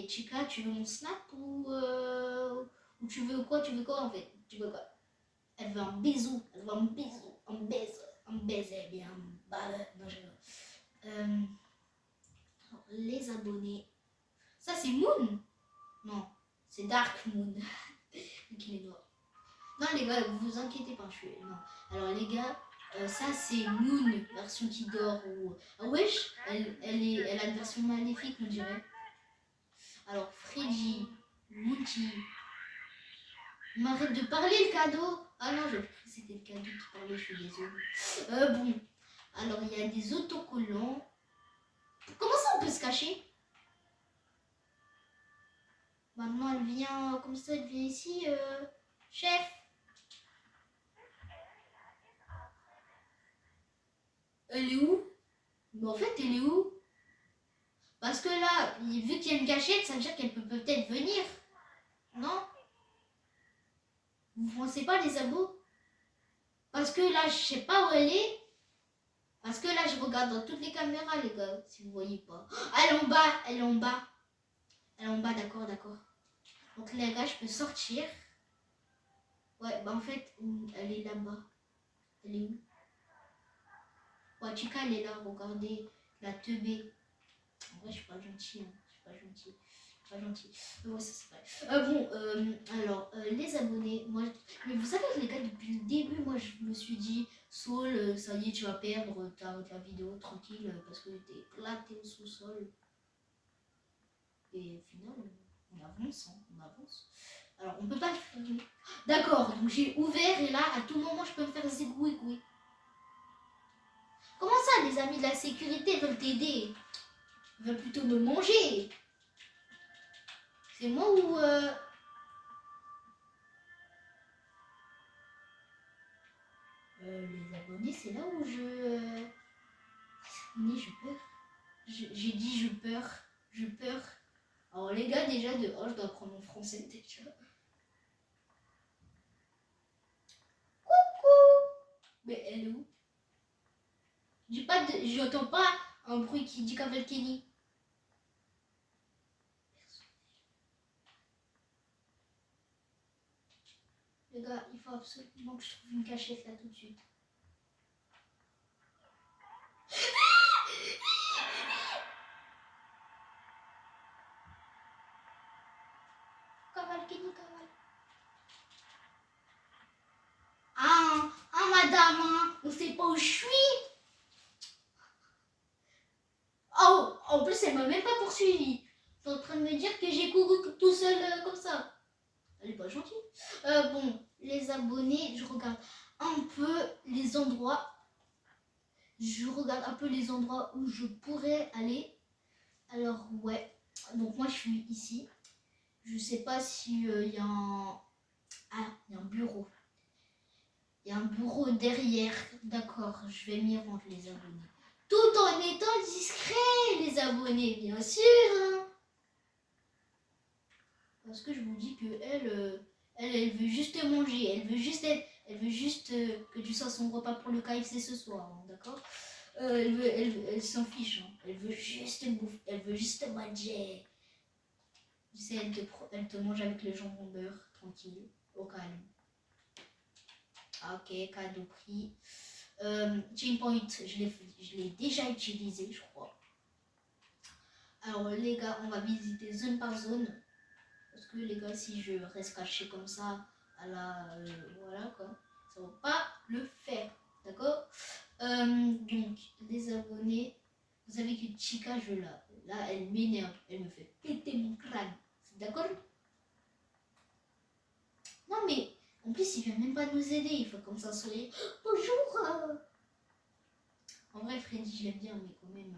Chica, tu veux mon snap ou tu veux quoi? Tu veux quoi en fait? Tu veux quoi? Elle veut un bisou. Elle veut un bisou. Un baiser bien. Non, je les abonnés. Ça, c'est Moon? Non, c'est Dark Moon. Qu'il est noir. Non, les gars, vous inquiétez pas, je suis. Non. Alors, les gars, ça, c'est Moon, version qui dort. Ou... Ah, wesh, elle a une version maléfique, on dirait. Alors, Freddy, Moody. M'arrête de parler, le cadeau. Ah non, j'ai cru que c'était le cadeau qui parlait, je suis désolée. Bon. Alors, il y a des autocollants. Comment ça, on peut se cacher? Maintenant, elle vient, comme ça, elle vient ici. Chef. Elle est où? Mais en fait, elle est où? Parce que là, vu qu'il y a une cachette, ça veut dire qu'elle peut peut-être venir. Non? Vous pensez pas, les abos? Parce que là, je sais pas où elle est. Parce que là, je regarde dans toutes les caméras, les gars, si vous voyez pas. Ah, elle est en bas, elle est en bas. Elle est en bas, d'accord, d'accord. Donc les gars, je peux sortir. Ouais, bah en fait, elle est là-bas. Elle est où? Ouais, Chica, elle est là, regardez. La teubée. En vrai, je suis pas gentille. Hein. Je suis pas gentille. Pas gentil. Ouais, ça c'est vrai. Alors, les abonnés, moi. Mais vous savez, les gars, depuis le début, moi je me suis dit, Saul, ça y est, tu vas perdre ta vidéo tranquille parce que t'es au sous-sol. Et au final, on avance, hein, on avance. Alors, on peut pas le faire. D'accord, donc j'ai ouvert et là, à tout moment, je peux me faire zigouigoui. Comment ça, les amis de la sécurité veulent t'aider? Ils veulent plutôt me manger. C'est moi ou... les abonnés, c'est là où je... Mais je peur. J'ai dit je peur. Je peur. Alors les gars, déjà de... Oh, je dois apprendre mon français déjà. Coucou. Mais elle est où? J'ai pas de... J'entends pas un bruit qui dit Cavalcani. Les gars, il faut absolument que je trouve une cachette là tout de suite. Cavalcani, Caval. Ah, madame, hein, on sait pas où je suis. Oh, en plus, elle m'a même pas poursuivi. T'es en train de me dire que j'ai couru tout seul comme ça. Elle est pas gentille. Bon, les abonnés, je regarde un peu les endroits. Je regarde un peu les endroits où je pourrais aller. Alors, ouais. Donc, moi, je suis ici. Je sais pas si y a un... Ah, il y a un bureau. Il y a un bureau derrière. D'accord, je vais m'y rendre, les abonnés. Tout en étant discret, les abonnés, bien sûr. Hein. Parce que je vous dis que elle veut juste manger. Elle veut juste que tu sois son repas pour le KFC ce soir, hein, d'accord? Elle s'en fiche. Hein. Elle veut juste bouffer. Elle veut juste manger. Tu sais, elle te mange avec le jambon beurre, tranquille, au calme. Ah, ok, cadeau pris. Chain point, je l'ai déjà utilisé, je crois. Alors les gars, on va visiter zone par zone. Parce que les gars, si je reste caché comme ça, à la... voilà quoi, ça va pas le faire. D'accord. Donc, les abonnés, vous savez que Chica, là, elle m'énerve. Elle me fait péter mon crâne. D'accord. Non mais, en plus, il vient même pas nous aider. Il faut comme ça sourire. Bonjour. En vrai, Freddy, je l'aime bien, mais quand même,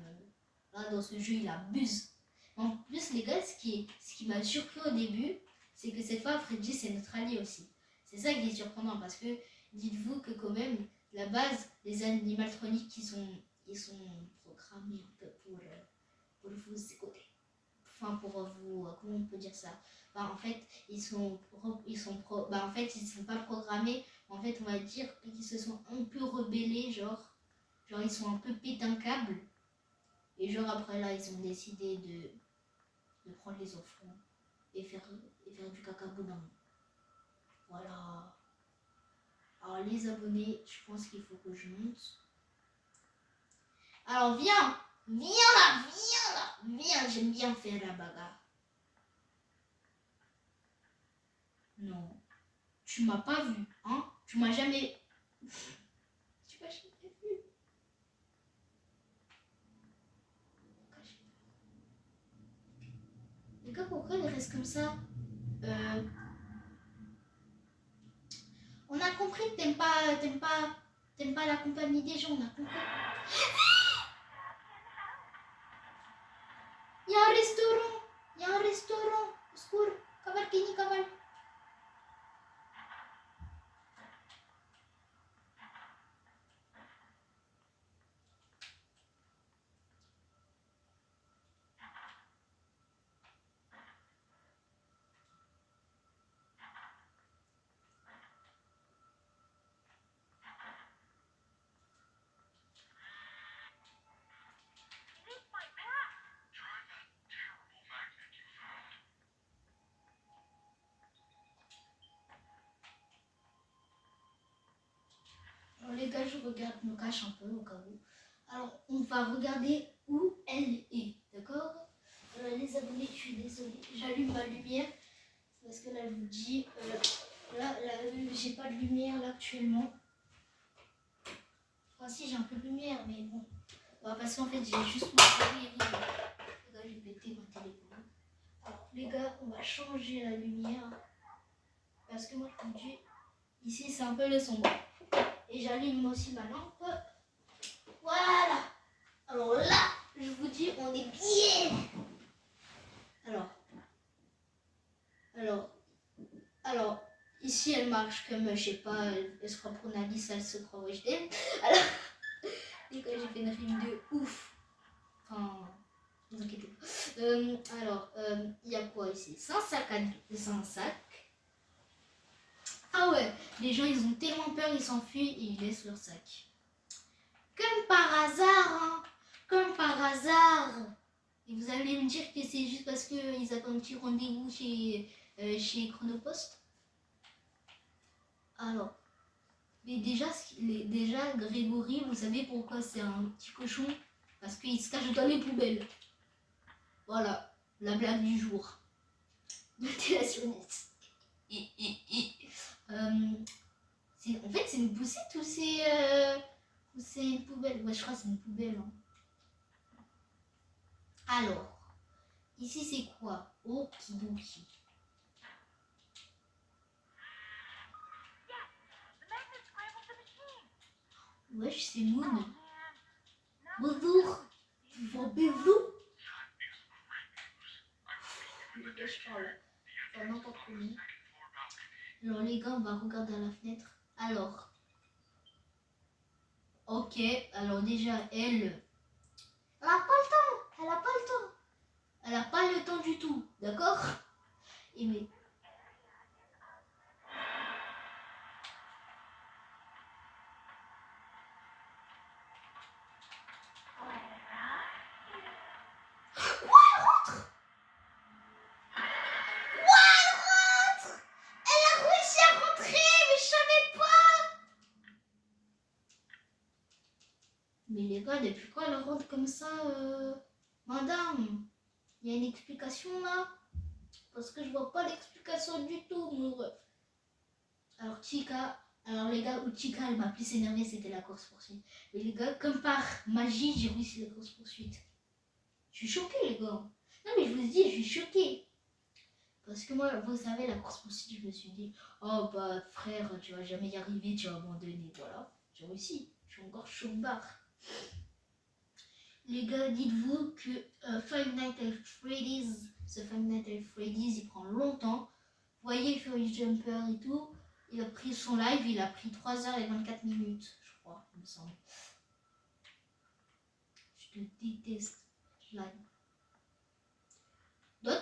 là, dans ce jeu, il abuse. En plus, les gars, ce qui m'a surpris au début, c'est que cette fois, Freddy, c'est notre allié aussi. C'est ça qui est surprenant, parce que dites-vous que quand même, la base, les animatroniques, ils sont programmés un peu pour vous écouter. Enfin, pour vous, comment on peut dire ça? Bah, en fait, ils sont pas programmés. En fait, on va dire qu'ils se sont un peu rebellés, genre ils sont un peu pétés un câble. Et genre après là, ils ont décidé de prendre les enfants et faire du caca boudin. Voilà. Alors les abonnés, je pense qu'il faut que je monte. Alors viens, viens, j'aime bien faire la bagarre. Non, tu m'as pas vu, hein? Tu m'as jamais... tu m'as jamais vu. Les gars, pourquoi ils restent comme ça? On a compris que t'aimes pas la compagnie des gens, on a compris. Il y a un restaurant. Au secours, Cavalcini, Caval. les gars, je regarde, je me cache un peu au cas où. Alors, on va regarder où elle est, d'accord? Les abonnés, je suis désolée, j'allume ma lumière parce que là, je vous dis, là j'ai pas de lumière là actuellement. Enfin, si, j'ai un peu de lumière, mais bon. Parce qu'en fait, j'ai juste mon téléphone. Les gars, j'ai pété mon téléphone. Alors, les gars, on va changer la lumière parce que moi, je vous dis, ici, c'est un peu le sombre. Et j'allume aussi ma lampe. Voilà. Alors là, je vous dis, on est bien. Alors, ici, elle marche comme, je sais pas, elle se croit pour Alice, elle se croit Weshden. Alors, les gars, j'ai fait une rime de ouf. Enfin, ne vous inquiétez pas. Alors, il y a quoi ici? C'est un sac. Ah ouais, les gens, ils ont tellement peur, ils s'enfuient et ils laissent leur sac. Comme par hasard, hein. Comme par hasard. Et vous allez me dire que c'est juste parce qu'ils avaient un petit rendez-vous chez Chronopost. Alors, mais déjà, Grégory, vous savez pourquoi c'est un petit cochon? Parce qu'il se cache dans les poubelles. Voilà, la blague du jour. Motivationniste. En fait, c'est une poussette ou c'est une poubelle? Ouais, je crois que c'est une poubelle. Hein. Alors, ici c'est quoi? Okidoki. Wesh, c'est Moon. Bonjour. Bonjour. Les gars, je parle. Enfin, n'importe comment. Alors, les gars, on va regarder à la fenêtre. Alors. Ok. Alors, déjà, elle. Elle a pas le temps. Elle a pas le temps. Elle a pas le temps du tout. D'accord? Et mais. Mais les gars, depuis quand elle rentre comme ça, madame? Il y a une explication là? Parce que je vois pas l'explication du tout, mon ref. Alors les gars, où Chica elle m'a plus énervé, c'était la course poursuite. Mais les gars, comme par magie, j'ai réussi la course poursuite. Je suis choquée, les gars. Non, mais je vous dis, je suis choquée. Parce que moi, vous savez, la course poursuite, je me suis dit, oh bah frère, tu vas jamais y arriver, tu vas abandonner. Voilà, j'ai réussi. Je suis encore chaud barre. Les gars, dites-vous que Five Nights at Freddy's, ce Five Nights at Freddy's, il prend longtemps. Vous voyez, Furry Jumper et tout, il a pris son live, il a pris 3h24, je crois, il me semble. Je te déteste, live. Dois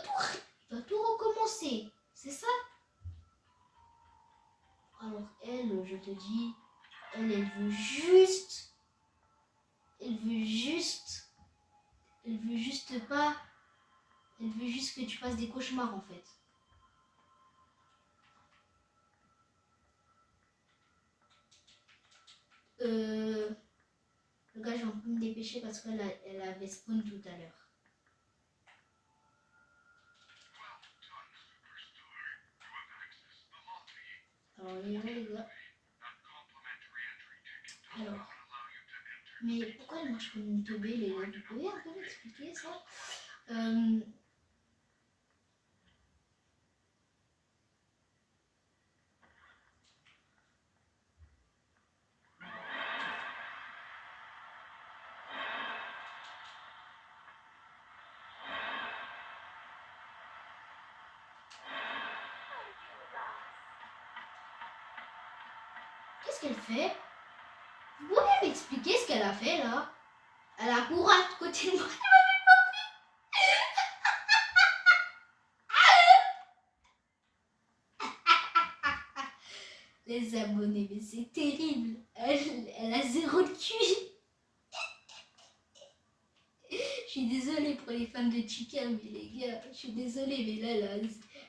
tout recommencer, c'est ça? Alors elle, je te dis, elle veut juste que tu fasses des cauchemars en fait. Le gars, j'ai un peu me dépêcher parce qu'elle avait spawn tout à l'heure. Alors les gars. Alors. Mais pourquoi elle marche comme une teubée, les gars? Vous pouvez un peu m'expliquer ça? Qu'est-ce qu'elle fait? Vous pouvez m'expliquer ce qu'elle a fait là? Elle a couru à côté de moi, elle m'avait pas pris. Les abonnés, mais c'est terrible. Elle a zéro de QI. Je suis désolée pour les fans de Chica, mais les gars, je suis désolée, mais là,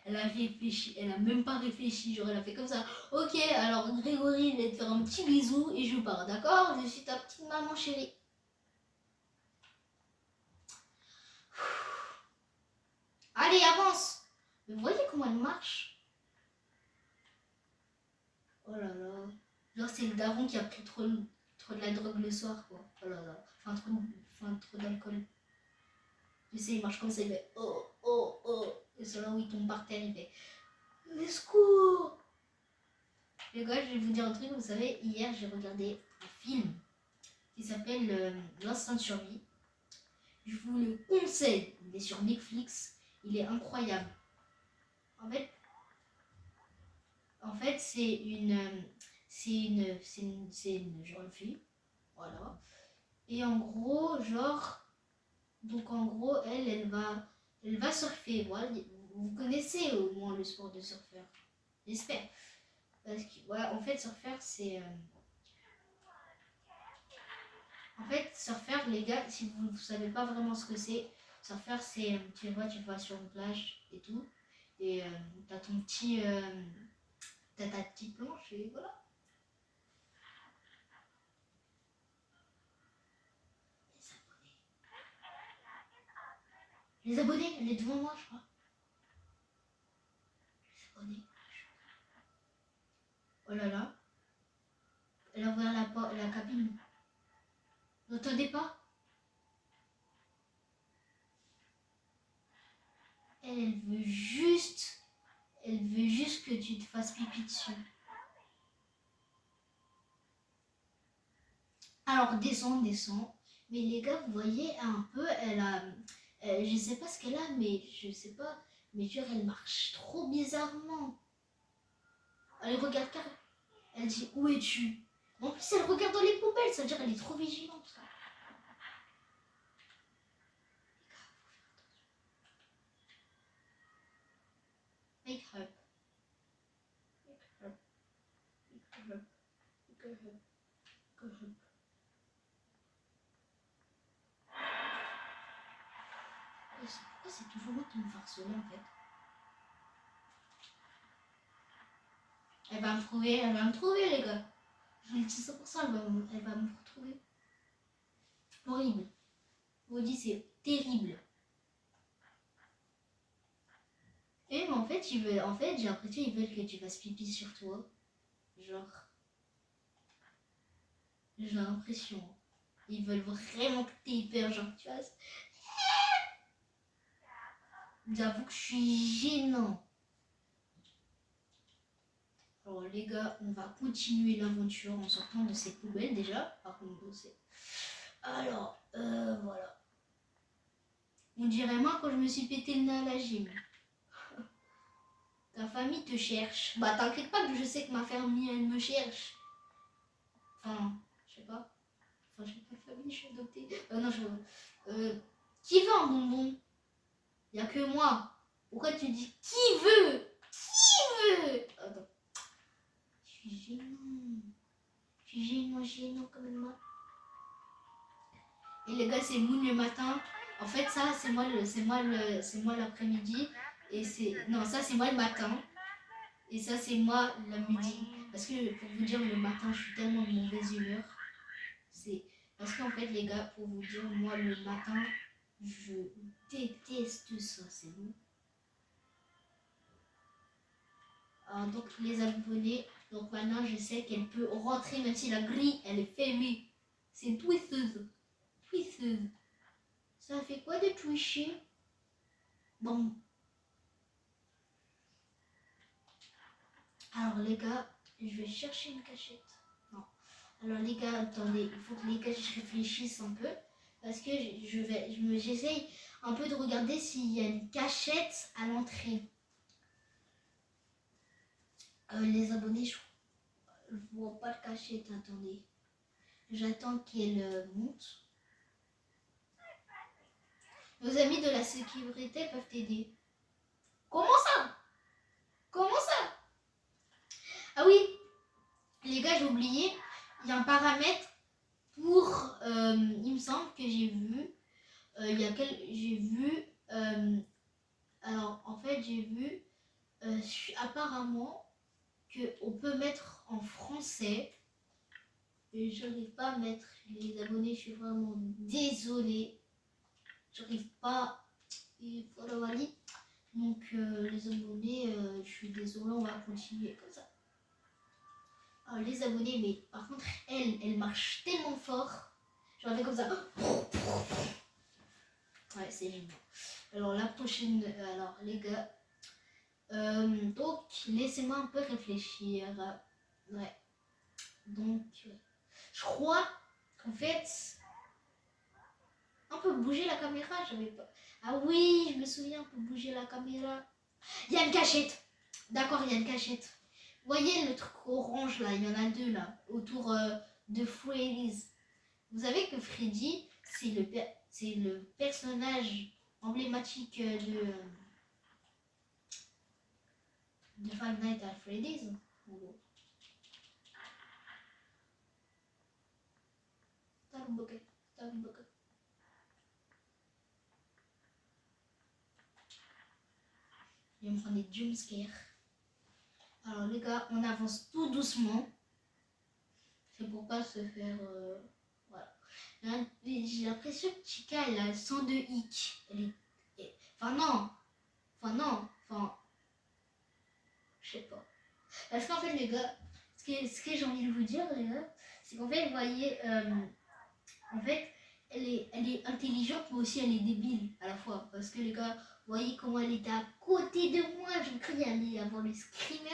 elle a réfléchi, elle a même pas réfléchi, genre elle a fait comme ça. Ok, alors Grégory, je vais te faire un petit bisou et je pars, d'accord? Je suis ta petite maman chérie. Allez, avance! Mais vous voyez comment elle marche? Oh là là. Genre c'est le daron qui a pris trop de la drogue le soir, quoi. Oh là là. Trop d'alcool. Tu sais, il marche comme ça, il fait oh, oh, oh. Et c'est là où il tombe par terre, il fait les secours. Les gars, je vais vous dire un truc, vous savez, hier j'ai regardé un film qui s'appelle L'Instinct de survie. Je vous le conseille, il est sur Netflix, il est incroyable. En fait c'est une jeune fille, voilà. Et en gros, elle va surfer. Voilà. Vous connaissez au moins le sport de surfeur, j'espère. Parce que, voilà, en fait, surfeur, c'est... En fait, surfeur, les gars, si vous ne savez pas vraiment ce que c'est, surfeur, c'est, tu vas sur une plage et tout, et t'as ton petit... t'as ta petite planche, et voilà. Les abonnés, elle est devant moi, je crois. Les abonnés. Oh là là. Elle a ouvert la cabine. Vous n'entendez pas? Elle veut juste que tu te fasses pipi dessus. Alors descends. Mais les gars, vous voyez un peu, elle a... je sais pas ce qu'elle a, mais je sais pas. Mais genre, elle marche trop bizarrement. Elle regarde car... Elle dit, où es-tu? En plus, elle regarde dans les poubelles, ça veut dire qu'elle est trop vigilante. Make up. Pourquoi c'est toujours moi qui me harceler en fait? Elle va me trouver les gars. Je le dis 100%, elle va me retrouver. Horrible. Je vous dis, c'est terrible. Et mais en fait, j'ai l'impression qu'ils veulent que tu fasses pipi sur toi. Genre, j'ai l'impression. Ils veulent vraiment que t'aies peur, genre, tu vois. J'avoue que je suis gênant. Alors les gars, on va continuer l'aventure en sortant de ces poubelles déjà. Par contre, c'est... Alors, voilà. On dirait moi quand je me suis pété le nez à la gym. Ta famille te cherche. Bah t'inquiète pas que je sais que ma famille elle me cherche. Enfin, je sais pas. Enfin, j'ai pas de famille, je suis adoptée. Non, qui veut un bonbon? Y a que moi. Pourquoi tu dis qui veut? Qui veut? Attends. Je suis gênant. Je suis gênant comme moi. Et les gars, c'est Moon le matin. En fait, ça, c'est moi l'après-midi. Et ça, c'est moi le matin. Et ça, c'est moi le midi. Parce que, pour vous dire, le matin, je suis tellement de mauvaise humeur. C'est parce qu'en fait, les gars, pour vous dire, moi, le matin, je déteste ça, c'est bon. Alors, donc, les abonnés, donc maintenant, je sais qu'elle peut rentrer, même si la grille, elle est fermée. C'est une twisteuse. Ça fait quoi de twitcher? Bon. Alors, les gars, je vais chercher une cachette. Non. Alors, les gars, attendez, il faut que les gars, je réfléchisse un peu. Parce que j'essaye un peu de regarder s'il y a une cachette à l'entrée. Les abonnés, je vois pas de cachette, attendez. J'attends qu'elle monte. Nos amis de la sécurité peuvent t'aider. Comment ça? Ah oui, les gars, j'ai oublié. Il y a un paramètre pour... il me semble que j'ai vu... alors, en fait, j'ai vu apparemment qu'on peut mettre en français. Et j'arrive pas à mettre les abonnés, je suis vraiment désolée. J'arrive pas. Et voilà, voilà. Donc les abonnés, je suis désolée, on va continuer comme ça. Alors, les abonnés, mais par contre, elle marche tellement fort. J'en fais comme ça. Ouais, c'est génial. Alors la prochaine, alors les gars, donc laissez-moi un peu réfléchir. Ouais. Donc, je crois qu'en fait, on peut bouger la caméra. J'avais pas. Ah oui, je me souviens, on peut bouger la caméra. Il y a une cachette. D'accord, il y a une cachette. Vous voyez le truc orange là, il y en a deux là, autour de Freddy's. Vous savez que Freddy, c'est le personnage emblématique de Five Nights at Freddy's. Je vais me prendre des jumpscares. Alors les gars, on avance tout doucement. C'est pour pas se faire... voilà. J'ai l'impression que Chica, elle a 102 hic. Enfin non. Je sais pas. Parce qu'en fait les gars, ce que j'ai envie de vous dire les gars, c'est qu'en fait, vous voyez, en fait, elle est intelligente mais aussi elle est débile à la fois. Parce que les gars, vous voyez comment elle était à côté de moi. Je me criais aller avant le screamer.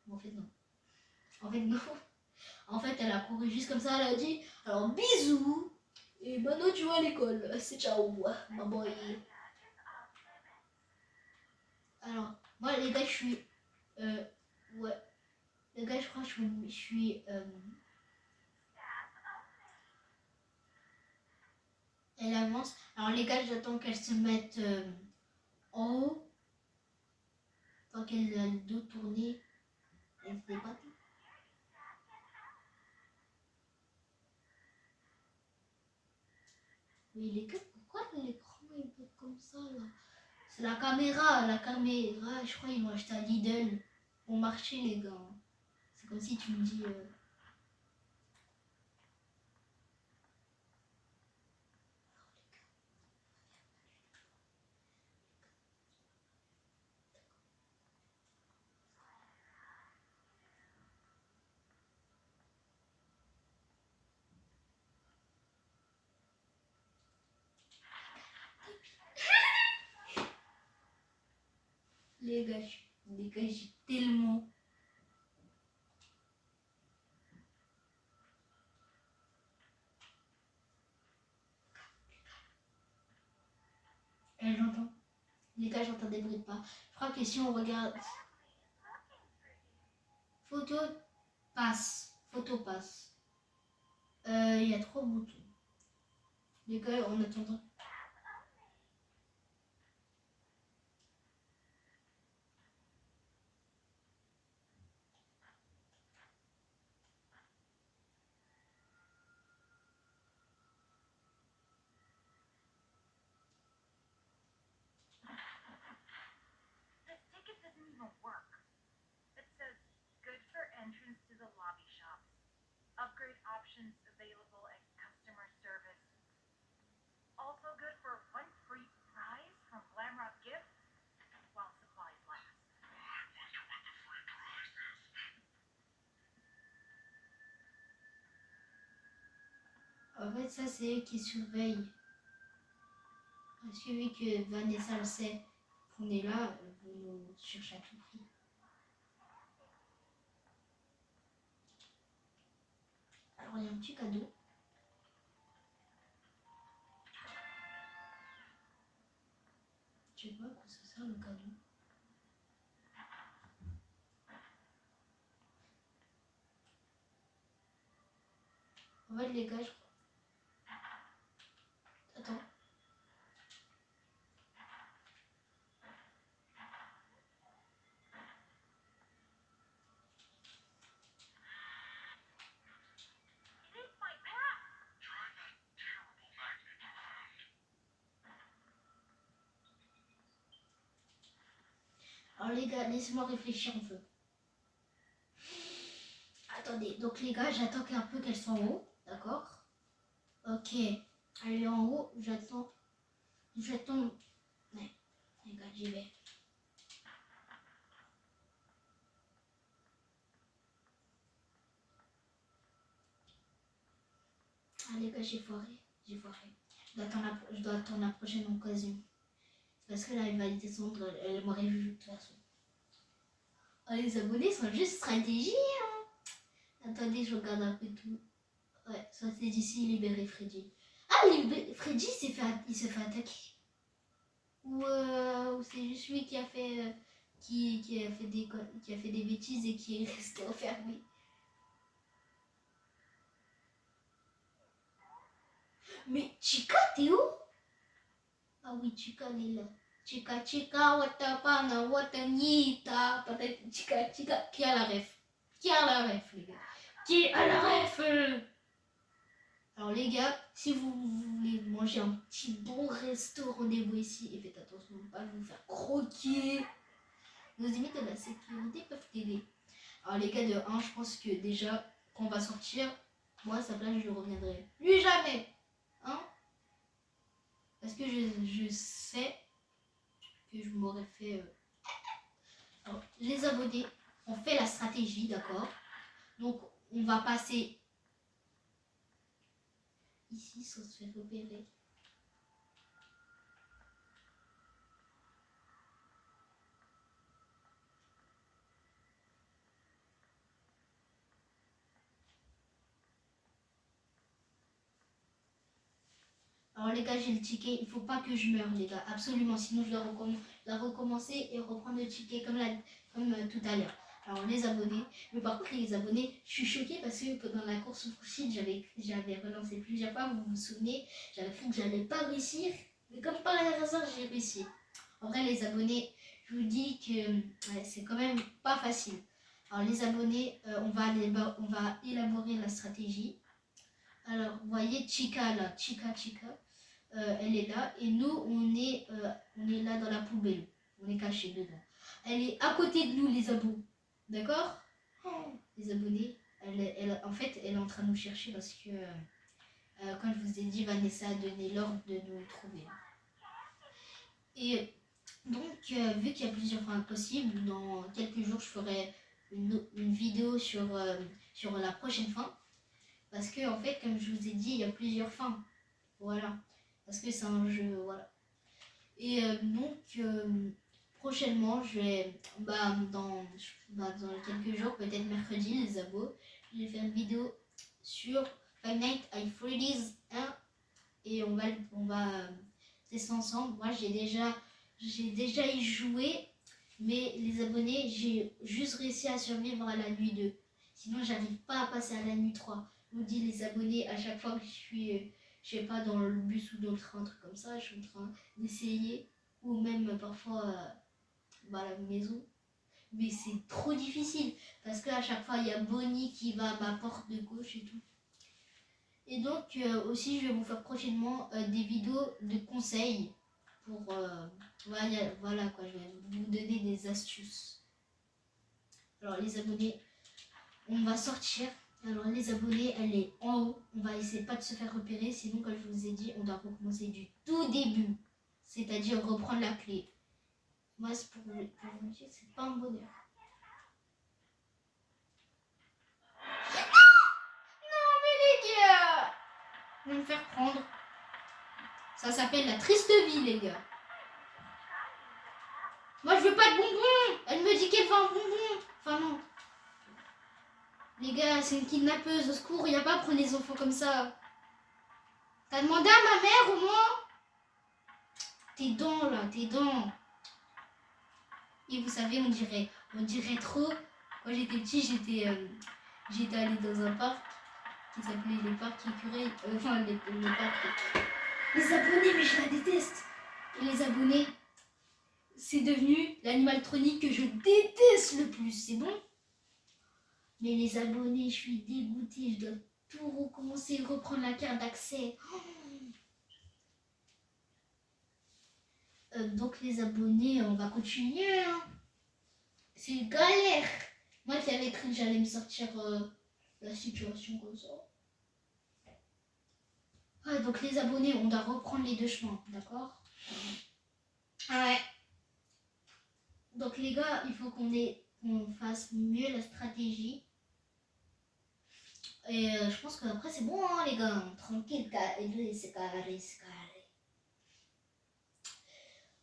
Mais en fait non. En fait non. En fait, elle a couru juste comme ça, elle a dit alors bisous et maintenant tu vas à l'école. C'est ciao, ma boy. Alors, moi les gars, je suis. Ouais. Les gars, je crois que je suis. Elle avance. Alors les gars, j'attends qu'elle se mette en haut. Tant qu'elle a le dos tourné. Elle se débatte. Mais les gars, pourquoi l'écran il peut comme ça là? C'est la caméra, je crois qu'ils l'ont acheté à Lidl. Pour marcher les gars. C'est comme si tu me dis... Les gars, j'ai tellement... j'entends. Les gars, j'entends des bruits de pas. Je crois que si on regarde... Photo passe. Photo passe. Il y a 3 boutons. Les gars, on attend. En fait, ça, c'est eux qui surveillent. Parce que vu que Vanessa le sait qu'on est là, vous nous cherchez à tout prix. Alors, il y a un petit cadeau. Je sais pas à quoi ça sert le cadeau. En fait, les gars, je crois. Attends. Alors les gars, laissez-moi réfléchir un peu. Attendez, donc les gars, j'attends un peu qu'elle soit en haut, d'accord? Ok, elle est en haut, j'attends. Ouais, les gars, j'y vais. Ah les gars, j'ai foiré. Je dois attendre la prochaine occasion. Parce que là, elle va descendre, elle m'aurait vu de toute façon. Oh, les abonnés sont juste stratégie, hein. Attendez, je regarde un peu tout. Ouais, stratégie ici, libérer Freddy. Ah, Freddy il s'est fait attaquer. Ou c'est juste lui qui a fait, qui a fait des bêtises et qui est resté enfermé. Mais Chica, t'es où? Ah oui, Chica, elle est là. Chica, watapana, watanita, patati, Chica. Qui a la ref? Qui a la ref, les gars? Qui a la ref? Alors les gars, si vous voulez manger un petit bon resto, rendez-vous ici et faites attention de ne pas vous faire croquer. Nos amis de la sécurité peuvent t'aider. Alors les gars, de 1, je pense que déjà, quand on va sortir, moi à sa place, je ne reviendrai plus jamais. Hein? Parce que je sais que je m'aurais fait... Alors, les abonnés, on fait la stratégie, d'accord? Donc, on va passer ici sans se faire repérer. Alors les gars, j'ai le ticket, il ne faut pas que je meure les gars, absolument, sinon je dois recommencer et reprendre le ticket comme tout à l'heure. Alors les abonnés, mais par contre les abonnés, je suis choquée parce que pendant la course au Fushid, j'avais relancé plusieurs fois, vous vous souvenez, j'avais cru que j'allais pas réussir, mais comme par hasard j'ai réussi. En vrai les abonnés, je vous dis que ouais, c'est quand même pas facile. Alors les abonnés, on va élaborer la stratégie. Alors vous voyez Chica là, Chica. Elle est là et nous on est là dans la poubelle, on est caché dedans. Elle est à côté de nous les abos, d'accord? Les abonnés, en fait elle est en train de nous chercher parce que quand je vous ai dit Vanessa a donné l'ordre de nous trouver. Et donc vu qu'il y a plusieurs fins possibles, dans quelques jours je ferai une vidéo sur la prochaine fin. Parce que en fait comme je vous ai dit il y a plusieurs fins. Voilà. Parce que c'est un jeu, voilà. Et donc, prochainement, je vais, dans quelques jours, peut-être mercredi, les abos, je vais faire une vidéo sur Five Nights at Freddy's 1 et on va tester ensemble. Moi, j'ai déjà y joué, mais les abonnés, j'ai juste réussi à survivre à la nuit 2. Sinon, j'arrive pas à passer à la nuit 3. Je vous dis, les abonnés, à chaque fois que je suis je sais pas, dans le bus ou dans le train, un truc comme ça, je suis en train d'essayer, ou même parfois à la maison. Mais c'est trop difficile, parce qu'à chaque fois, il y a Bonnie qui va à ma porte de gauche et tout. Et donc, aussi, je vais vous faire prochainement des vidéos de conseils pour... voilà quoi, je vais vous donner des astuces. Alors, les abonnés, on va sortir. Alors les abonnés, elle est en haut. On va essayer pas de se faire repérer. Sinon, comme je vous ai dit, on doit recommencer du tout début. C'est-à-dire reprendre la clé. Moi, c'est pour vous dire, c'est pas un bonheur. Non, mais les gars, je vais me faire prendre. Ça s'appelle la triste vie, les gars. Moi, je veux pas de bonbons. Elle me dit qu'elle veut un bonbon. Enfin, non. Les gars, c'est une kidnappeuse. Au secours, il n'y a pas à prendre les enfants comme ça. T'as demandé à ma mère, au moins? Tes dents, là, tes dents. Et vous savez, on dirait trop. Quand j'étais petit, j'étais allée dans un parc qui s'appelait les parcs écureuils. Enfin, les parcs. Les abonnés, mais je la déteste. Et les abonnés, c'est devenu l'animaltronique que je déteste le plus. C'est bon? Mais les abonnés, je suis dégoûtée. Je dois tout recommencer, reprendre la carte d'accès. Donc les abonnés, on va continuer. Hein. C'est une galère. Moi qui avais cru que j'allais me sortir la situation comme ça. Ah, donc les abonnés, on doit reprendre les deux chemins, d'accord? Ouais. Donc les gars, il faut qu'on fasse mieux la stratégie. Et je pense qu'après c'est bon hein, les gars. Tranquille, c'est carré, c'est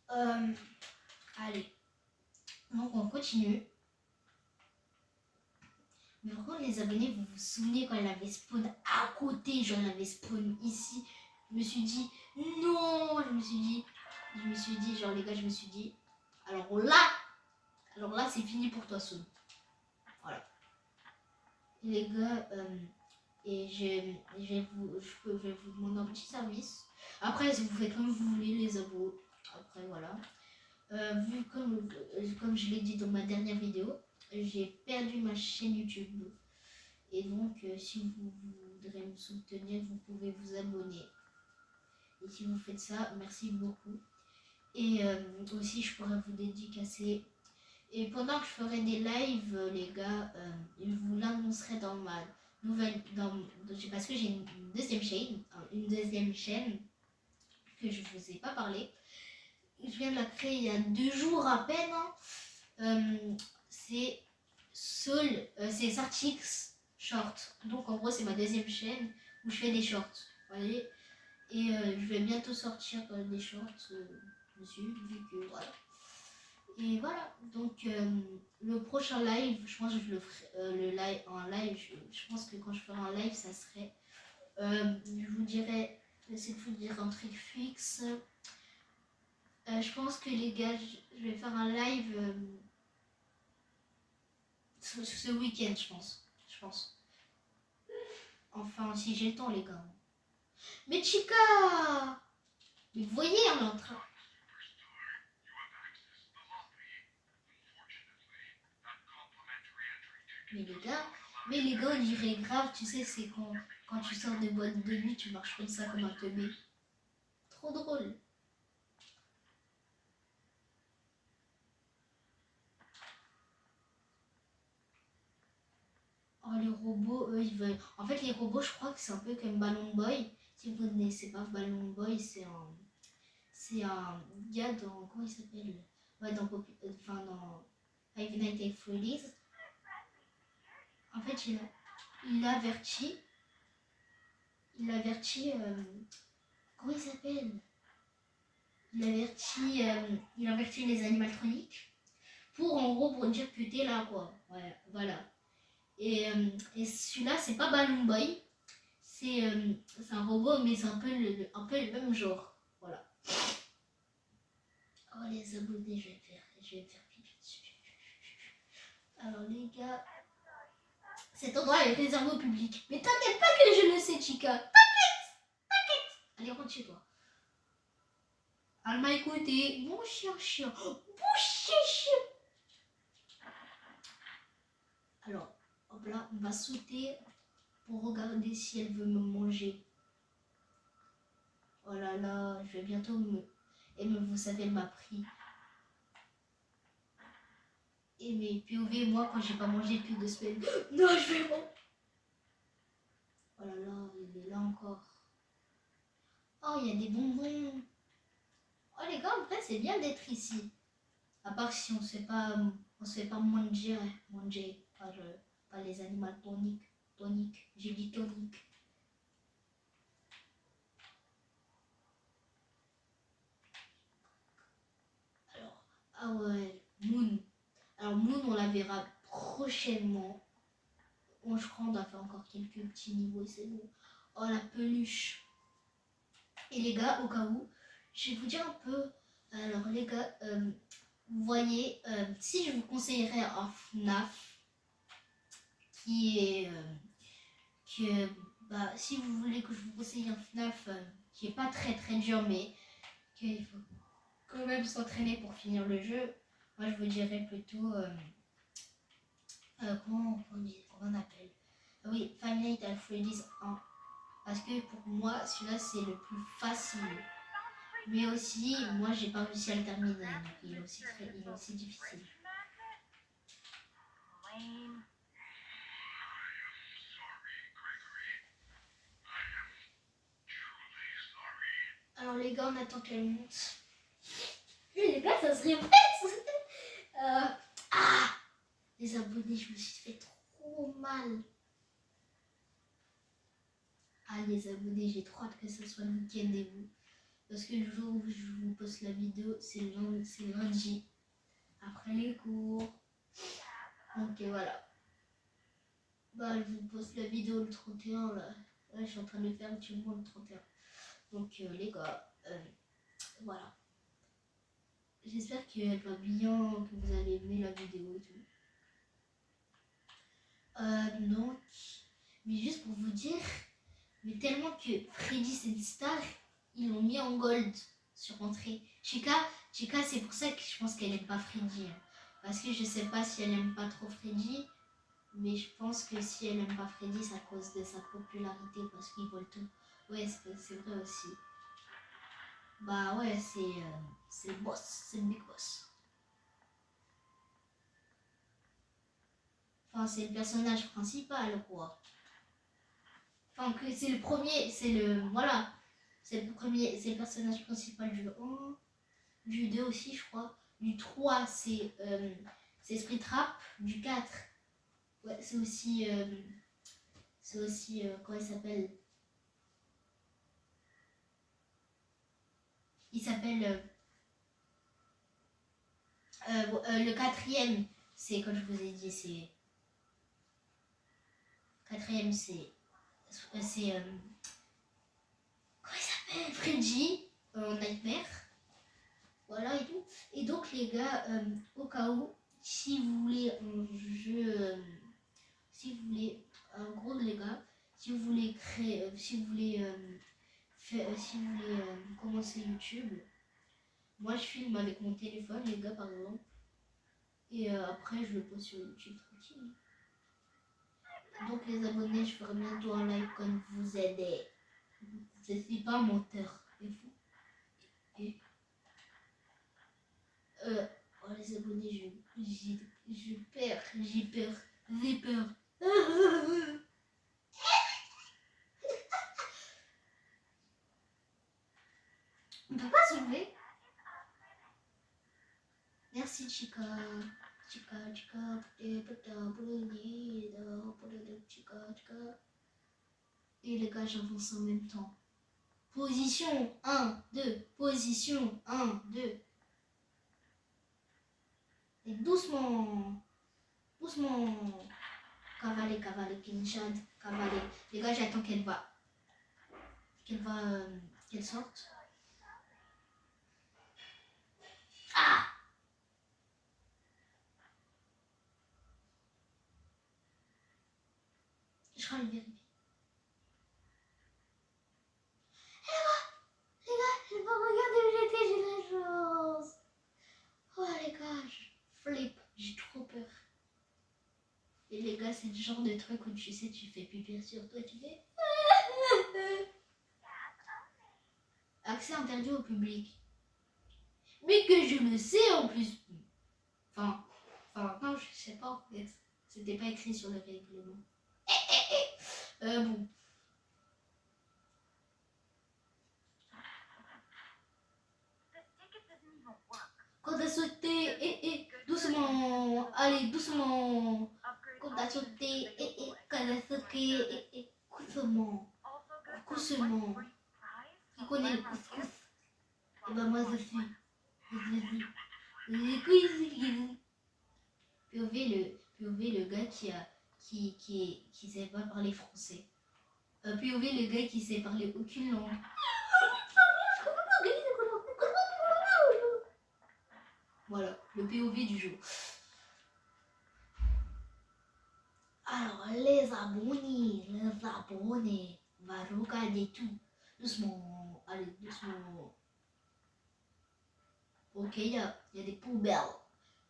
carré. Allez. Donc on continue. Mais par contre les abonnés, vous vous souvenez quand elle avait spawn à côté, genre elle avait spawn ici. Je me suis dit, non, je me suis dit, genre les gars, je me suis dit, alors là c'est fini pour toi Soul. Voilà. Les gars, et je vais vous demander un petit service. Après, si vous faites comme vous voulez, les abos. Après, voilà. Vu comme je l'ai dit dans ma dernière vidéo, j'ai perdu ma chaîne YouTube. Et donc, si vous voudrez me soutenir, vous pouvez vous abonner. Et si vous faites ça, merci beaucoup. Et aussi, je pourrais vous dédicacer. Et pendant que je ferai des lives, les gars, je vous l'annoncerai dans ma nouvelle... parce que j'ai une deuxième chaîne que je vous ai pas parlé. Je viens de la créer il y a 2 jours à peine. C'est c'est Sartix Short. Donc en gros, c'est ma deuxième chaîne où je fais des shorts. Vous voyez. Et je vais bientôt sortir des shorts dessus, vu que voilà. Et voilà, donc le prochain live, je pense que je le ferai en live, je pense que quand je ferai un live, ça serait, je vous dirai, j'essaie de vous dire un truc fixe. Je pense que les gars, je vais faire un live ce week-end, je pense. Enfin, si j'ai le temps, les gars. Mais Chica! Mais vous voyez, on est en train... Mais les gars, on dirait grave, tu sais, c'est quand tu sors des boîtes de nuit, tu marches comme ça, comme un teubé. Trop drôle. Oh, les robots, eux, ils veulent... En fait, les robots, je crois que c'est un peu comme Ballon Boy. Si vous ne connaissez pas Ballon Boy, c'est un gars dans... Comment il s'appelle? Ouais, dans Five Nights at Freddy's. En fait, il avertit... comment il s'appelle? Il avertit les animatroniques pour, en gros, pour dire que t'es là, quoi. Ouais, voilà. Et celui-là, c'est pas Balloon Boy. C'est un robot, mais c'est un peu le même genre. Voilà. Oh, les abonnés, je vais faire pipi dessus. Alors, les gars, cet endroit est réservé au public. Mais t'inquiète pas que je le sais, Chica. T'inquiète. Allez, rentre chez toi. Elle m'a écouté. Bon chien. Bon chien. Alors, hop là, on va sauter pour regarder si elle veut me manger. Oh là là, je vais bientôt vous savez, elle m'a pris. Et mes POV, moi, quand j'ai pas mangé depuis 2 semaines. Non, je vais pas. Oh là là, il est là encore. Oh, il y a des bonbons. Oh les gars, en fait, c'est bien d'être ici. À part si on sait pas manger, pas les animaux toniques. J'ai dit tonique. Alors, ah ouais, Moon. Alors Moon, on la verra prochainement. Bon, je crois qu'on doit faire encore quelques petits niveaux, c'est bon. Oh, la peluche. Et les gars, au cas où, je vais vous dire un peu. Alors les gars, vous voyez, si je vous conseillerais un FNAF, qui est... si vous voulez que je vous conseille un FNAF qui est pas très très dur, mais qu'il faut quand même s'entraîner pour finir le jeu, moi je vous dirais plutôt... comment on appelle? Oui, Five Nights at Freddy's 1. Parce que pour moi, celui-là, c'est le plus facile. Mais aussi, moi, j'ai pas réussi à le terminer. Donc il est aussi difficile. Alors les gars, on attend qu'elle monte. Et les gars, ça se répète. Les abonnés, je me suis fait trop mal. Ah, les abonnés, j'ai trop hâte que ce soit le week-end et vous. Parce que le jour où je vous poste la vidéo, c'est lundi. Après les cours. Donc voilà. Bah, je vous poste la vidéo le 31 là. Là, je suis en train de faire actuellement le 31. Donc les gars, voilà. J'espère qu'elle va bien, que vous allez aimer la vidéo et tout. Donc, mais juste pour vous dire, mais tellement que Freddy c'est une star, ils l'ont mis en gold sur entrée. Chica, c'est pour ça que je pense qu'elle aime pas Freddy. Hein. Parce que je sais pas si elle aime pas trop Freddy, mais je pense que si elle aime pas Freddy, c'est à cause de sa popularité, parce qu'il vole tout. Ouais, c'est vrai aussi. Bah ouais, c'est le boss, c'est le big boss. Enfin, c'est le personnage principal, quoi. Enfin, que c'est le premier, voilà. C'est le personnage principal du 1, du 2 aussi, je crois. Du 3, c'est Sprite Trap. Du 4, ouais, c'est aussi, comment il s'appelle? Il s'appelle, le quatrième, c'est, comme je vous ai dit, c'est, quatrième, c'est, comment il s'appelle? Freddy, Nightmare. Voilà et tout. Et donc les gars, au cas où, si vous voulez un jeu, si vous voulez, en gros les gars, si vous voulez créer, si vous voulez commencer YouTube, moi je filme avec mon téléphone les gars par exemple, et après je le poste sur YouTube tranquille. Donc les abonnés, je ferai bientôt un live comme vous aidez. Je suis pas un menteur, et vous. Et oh, les abonnés, j'ai peur. J'ai peur. On peut pas s'enlever. Merci Chica. Chica. Et les gars, j'avance en même temps. Position 1, 2. Position 1, 2. Et doucement. Cavaler, Kinshad, cavaler. Les gars, j'attends qu'elle sorte. Ah! Je crois le vérifier. Les gars, je vais pas regarder où j'étais, j'ai la chance. Oh les gars, je flippe, j'ai trop peur. Et les gars, c'est le genre de truc où tu sais, tu fais pipi sur toi, tu fais... Accès interdit au public. Mais que je le sais en plus. Enfin, non, je sais pas en fait. C'était pas écrit sur le règlement. Bon. Quand t'as sauté, doucement. Allez, doucement. Quand t'as sauté, quand t'as sauté, doucement. Doucement. Qui connaît le couscous? Et ben moi je suis. POV le gars qui sait pas parler français. POV le gars qui sait parler aucune langue. Voilà, le POV du jour. Alors, les abonnés, on va regarder tout. Doucement, allez, doucement. Ok, il y a des poubelles.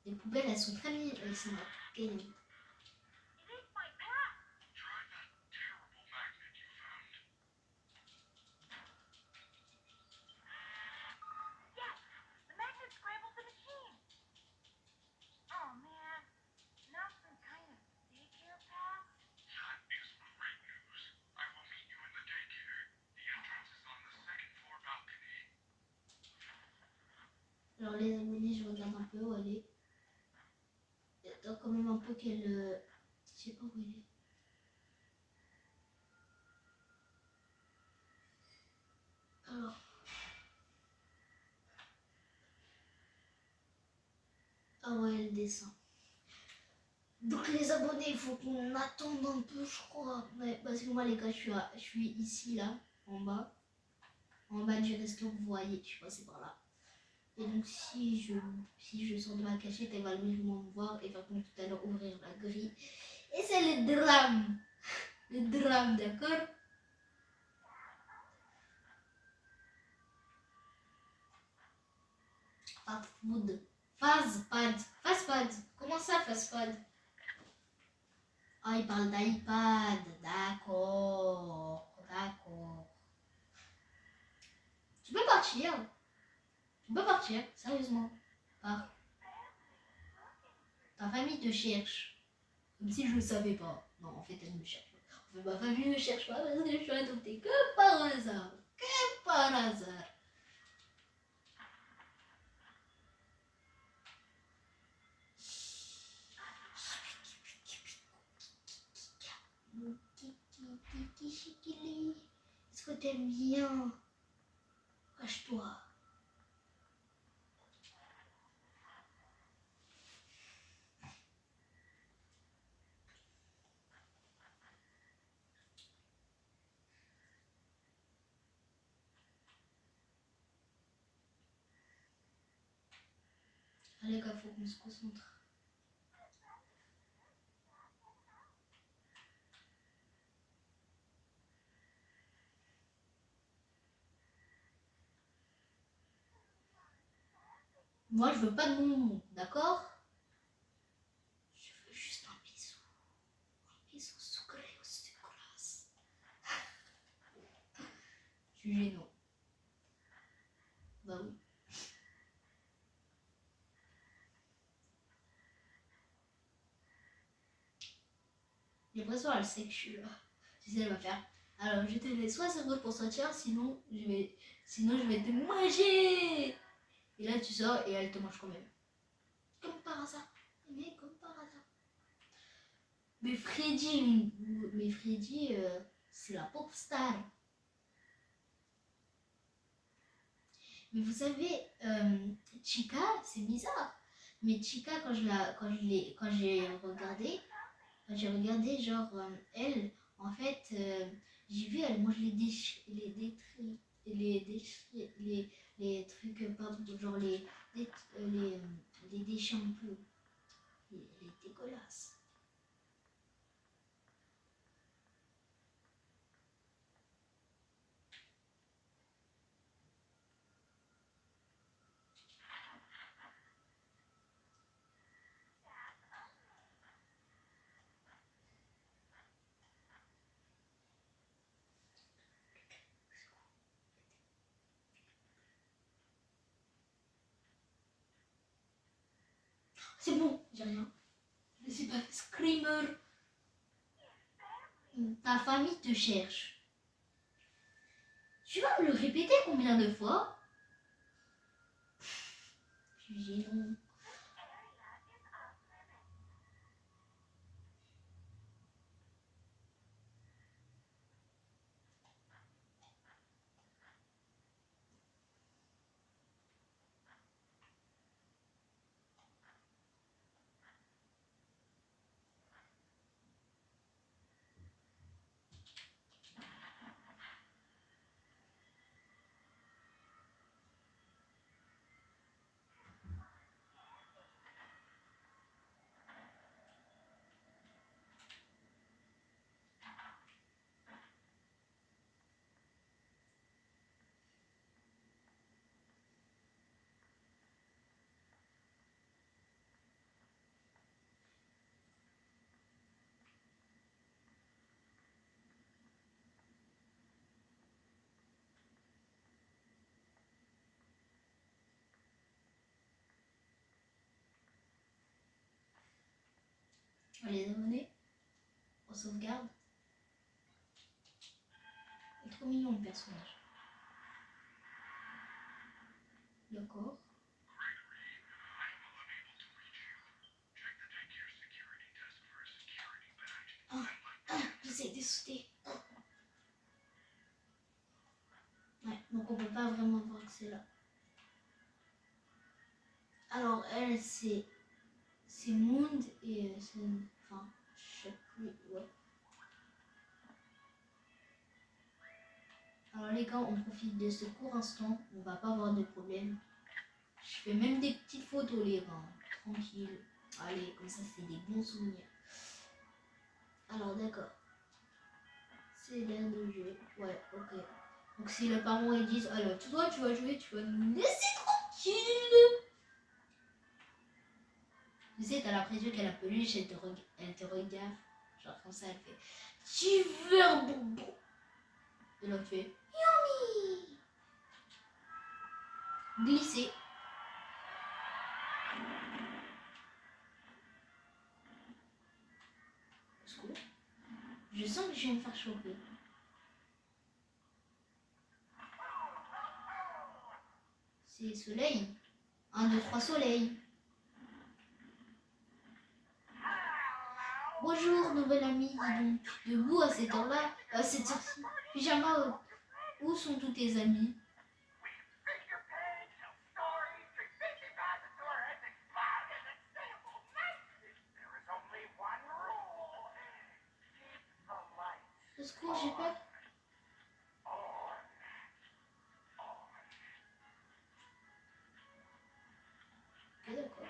Les poubelles, elles sont très mignonnes. Elles sont mignonnes. Alors les abonnés, je regarde un peu où elle est. J'attends quand même un peu qu'elle... Je sais pas où elle est. Alors... Ah ouais, elle descend. Donc les abonnés, il faut qu'on attende un peu, je crois. Ouais, parce que moi les gars, je suis ici, là, en bas. En bas du resto, vous voyez, je suis passée par là. Et donc si je sors de ma cachette, elle va venir me voir et va comme tout à l'heure ouvrir la grille. Et c'est le drame. Le drame, d'accord? Fast food. Fast pad. Comment ça, fast pad? Ah, il parle d'iPad. D'accord. D'accord. Tu peux partir. Tu peux partir, sérieusement. Pars. Ta famille te cherche. Comme si je le savais pas. Non, en fait, elle me cherche. En fait, ma famille ne me cherche pas parce que je suis adoptée que par hasard. Que par hasard. Est-ce que t'aimes bien? Cache-toi. Allez, gars, faut qu'on se concentre. Moi, je veux pas de bonbons, d'accord? Je veux juste un bisou. Un bisou sucré au sucrose. Je suis gênant. Bah oui. J'ai l'impression elle sait que je suis là. Tu sais, elle va faire. Alors, je te laisse 60 pour sortir, sinon je vais te manger. Et là, tu sors et elle te mange quand même. Comme par hasard. Mais comme par hasard. Mais Freddy, c'est la pop star. Mais vous savez, Chica, c'est bizarre. Mais Chica, quand j'ai regardé, genre, elle, en fait, j'ai vu, elle mange les trucs, pas, genre les déchets un peu. Elle est dégueulasse. C'est bon, j'ai rien. Je sais pas, Screamer. Ta famille te cherche. Tu vas me le répéter combien de fois? Je suis gênant. On va les amener. On sauvegarde. Il est trop mignon le personnage. D'accord. l'électricité. Ouais, donc on peut pas vraiment voir que c'est là. Alors elle c'est Moon et c'est enfin je sais plus, ouais. Alors les gars, on profite de ce court instant, on va pas avoir de problème. Je fais même des petites photos les gars, tranquille. Allez, comme ça c'est des bons souvenirs. Alors d'accord. C'est l'air de jouer. Ouais, ok. Donc si les parents ils disent alors toi tu vas jouer, tu vas nous laisser tranquille. Tu sais, t'as l'impression qu'elle a peluche, elle te regarde. Genre comme ça, elle fait tu veux un bonbon. Et là tu fais yummy. Glisser. Je sens que je vais me faire choper. C'est soleil. 1, 2, 3 soleil. Bonjour, nouvelle amie, dis donc. Debout à cette heure-là, à cette heure-ci. Pyjama, où sont tous tes amis? Au secours, j'ai peur. Ok, d'accord.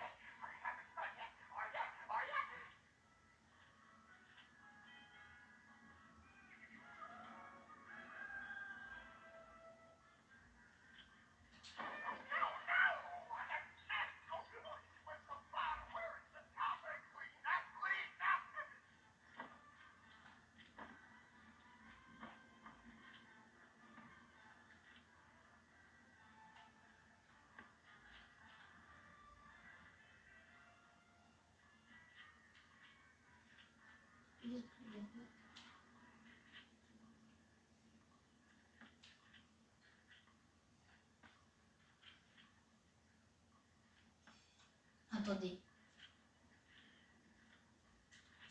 Attendez.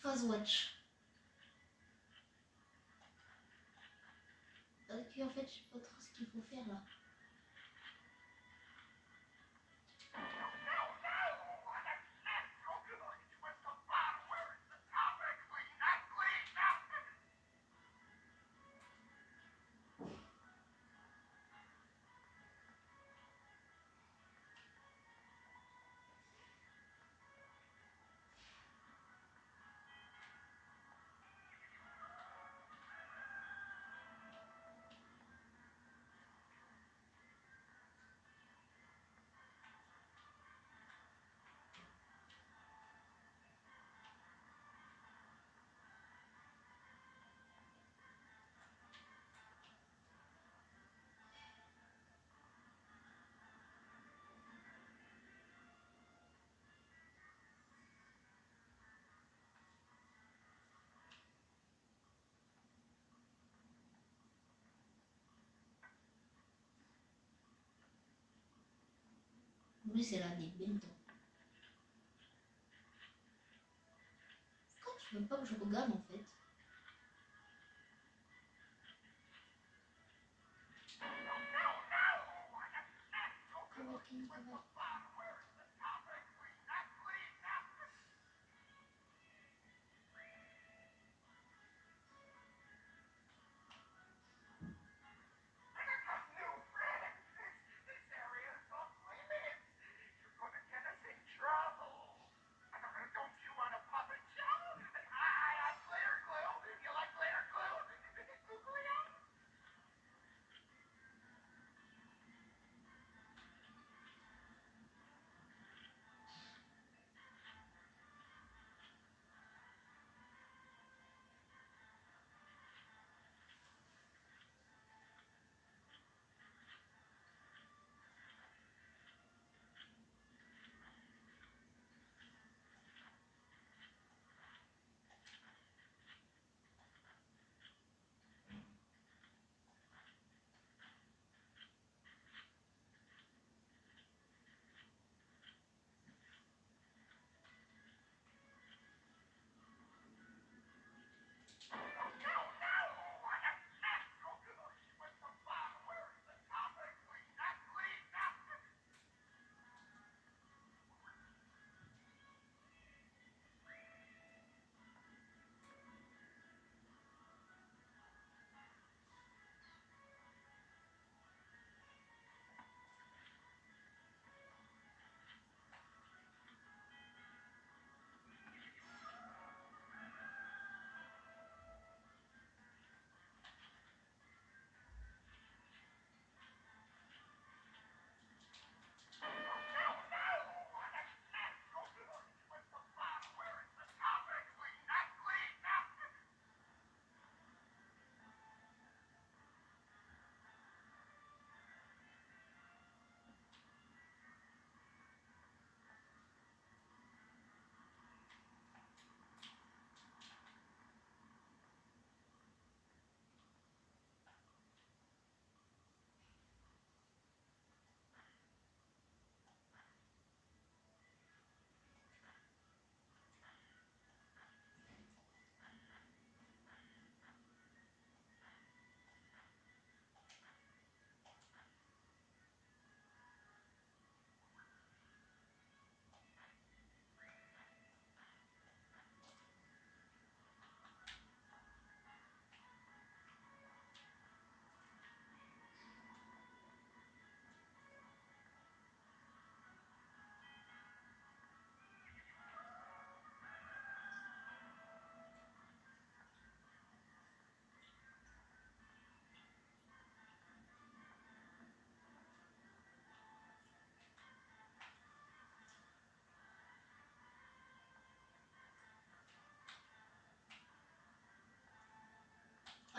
Phase watch. Ok, en fait, je sais pas trop ce qu'il faut faire là. Oui, c'est la débile. Pourquoi tu veux pas que je regarde en fait?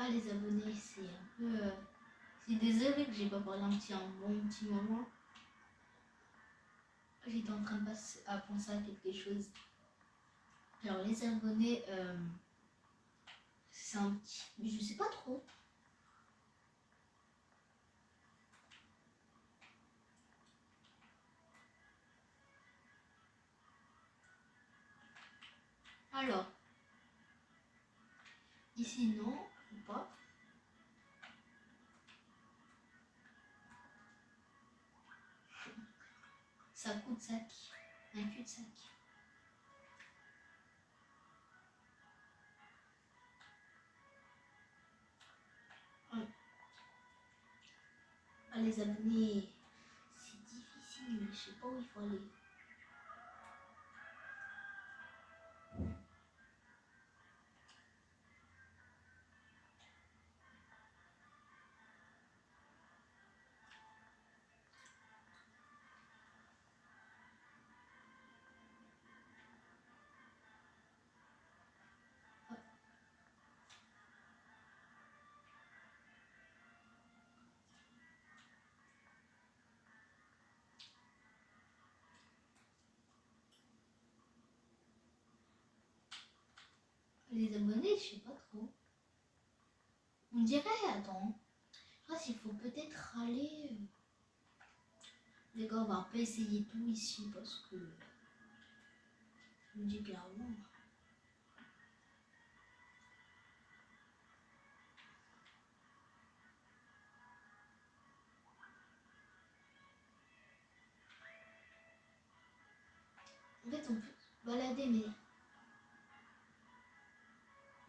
Ah, les abonnés, c'est un peu... C'est désolé que j'ai pas parlé un bon petit moment. J'étais en train de passer à penser à quelque chose. Alors, les abonnés, c'est un petit... Je sais pas trop. Alors, ici, non, ou pas. Ça coûte sac. Un cul-de-sac. Ah, les abonnés, c'est difficile, je sais pas où il faut aller. Les abonnés, je sais pas trop. On dirait, attends, je crois qu'il faut peut-être aller... Les gars, on va pas essayer tout ici parce que... Je me dis clairement... En fait, on peut se balader, mais...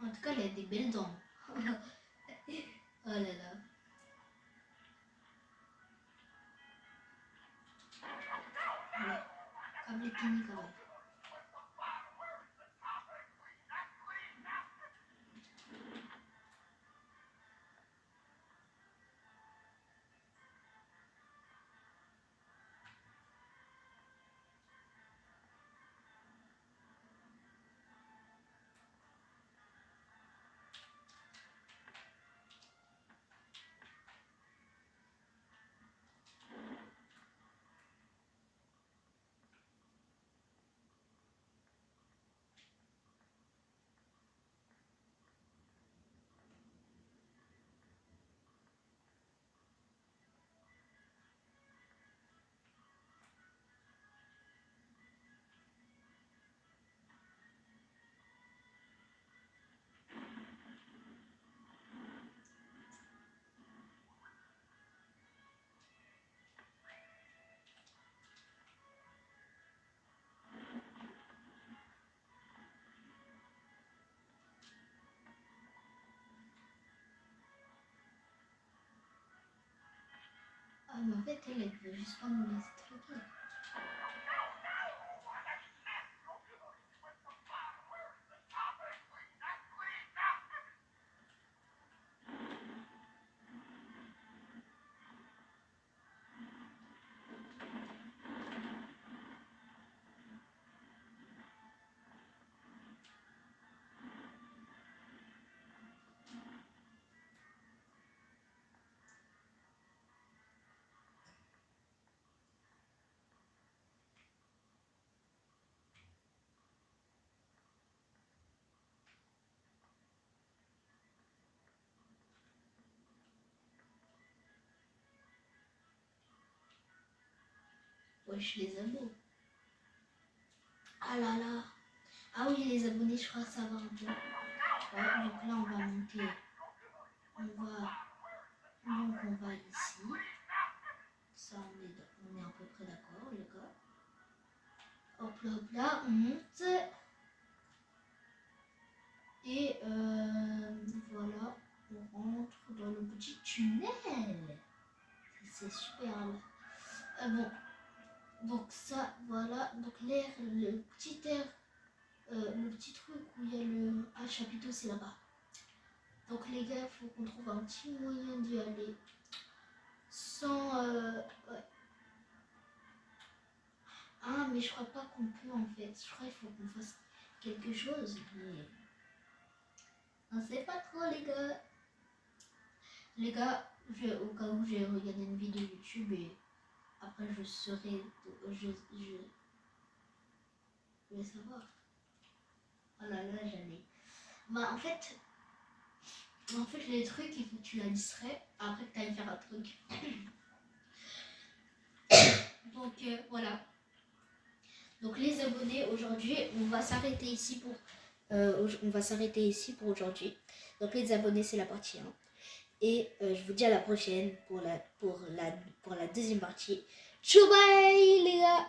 En tout cas, elle a des belles dents. Oh là là. Allez, câble clinique, quand même. Ah, mais en fait, elle veut juste pas nous laisser tranquille. Wesh, les abos. Ah là là. Ah oui, les abonnés, je crois que ça va un peu. Ouais, donc là, on va monter. Donc on va ici. Ça, on est à peu près d'accord, les gars. Hop là, on monte. Et voilà, on rentre dans le petit tunnel. C'est super. Bon, donc ça, voilà. Donc l'air, le petit air, le petit truc où il y a le chapiteau, c'est là-bas. Donc les gars, il faut qu'on trouve un petit moyen d'y aller sans... ouais. Ah, mais je crois pas qu'on peut en fait. Je crois qu'il faut qu'on fasse quelque chose. Mais... on sait pas trop les gars. les gars, au cas où j'ai regardé une vidéo YouTube et après je serai, je vais savoir. Oh là là, j'allais. Bah en fait les trucs, il faut que tu la distrais après que tu ailles faire un truc. Donc voilà. Donc les abonnés, aujourd'hui, on va s'arrêter ici pour aujourd'hui. Donc les abonnés, c'est la partie 1. Et je vous dis à la prochaine pour la deuxième partie. Ciao bye les gars.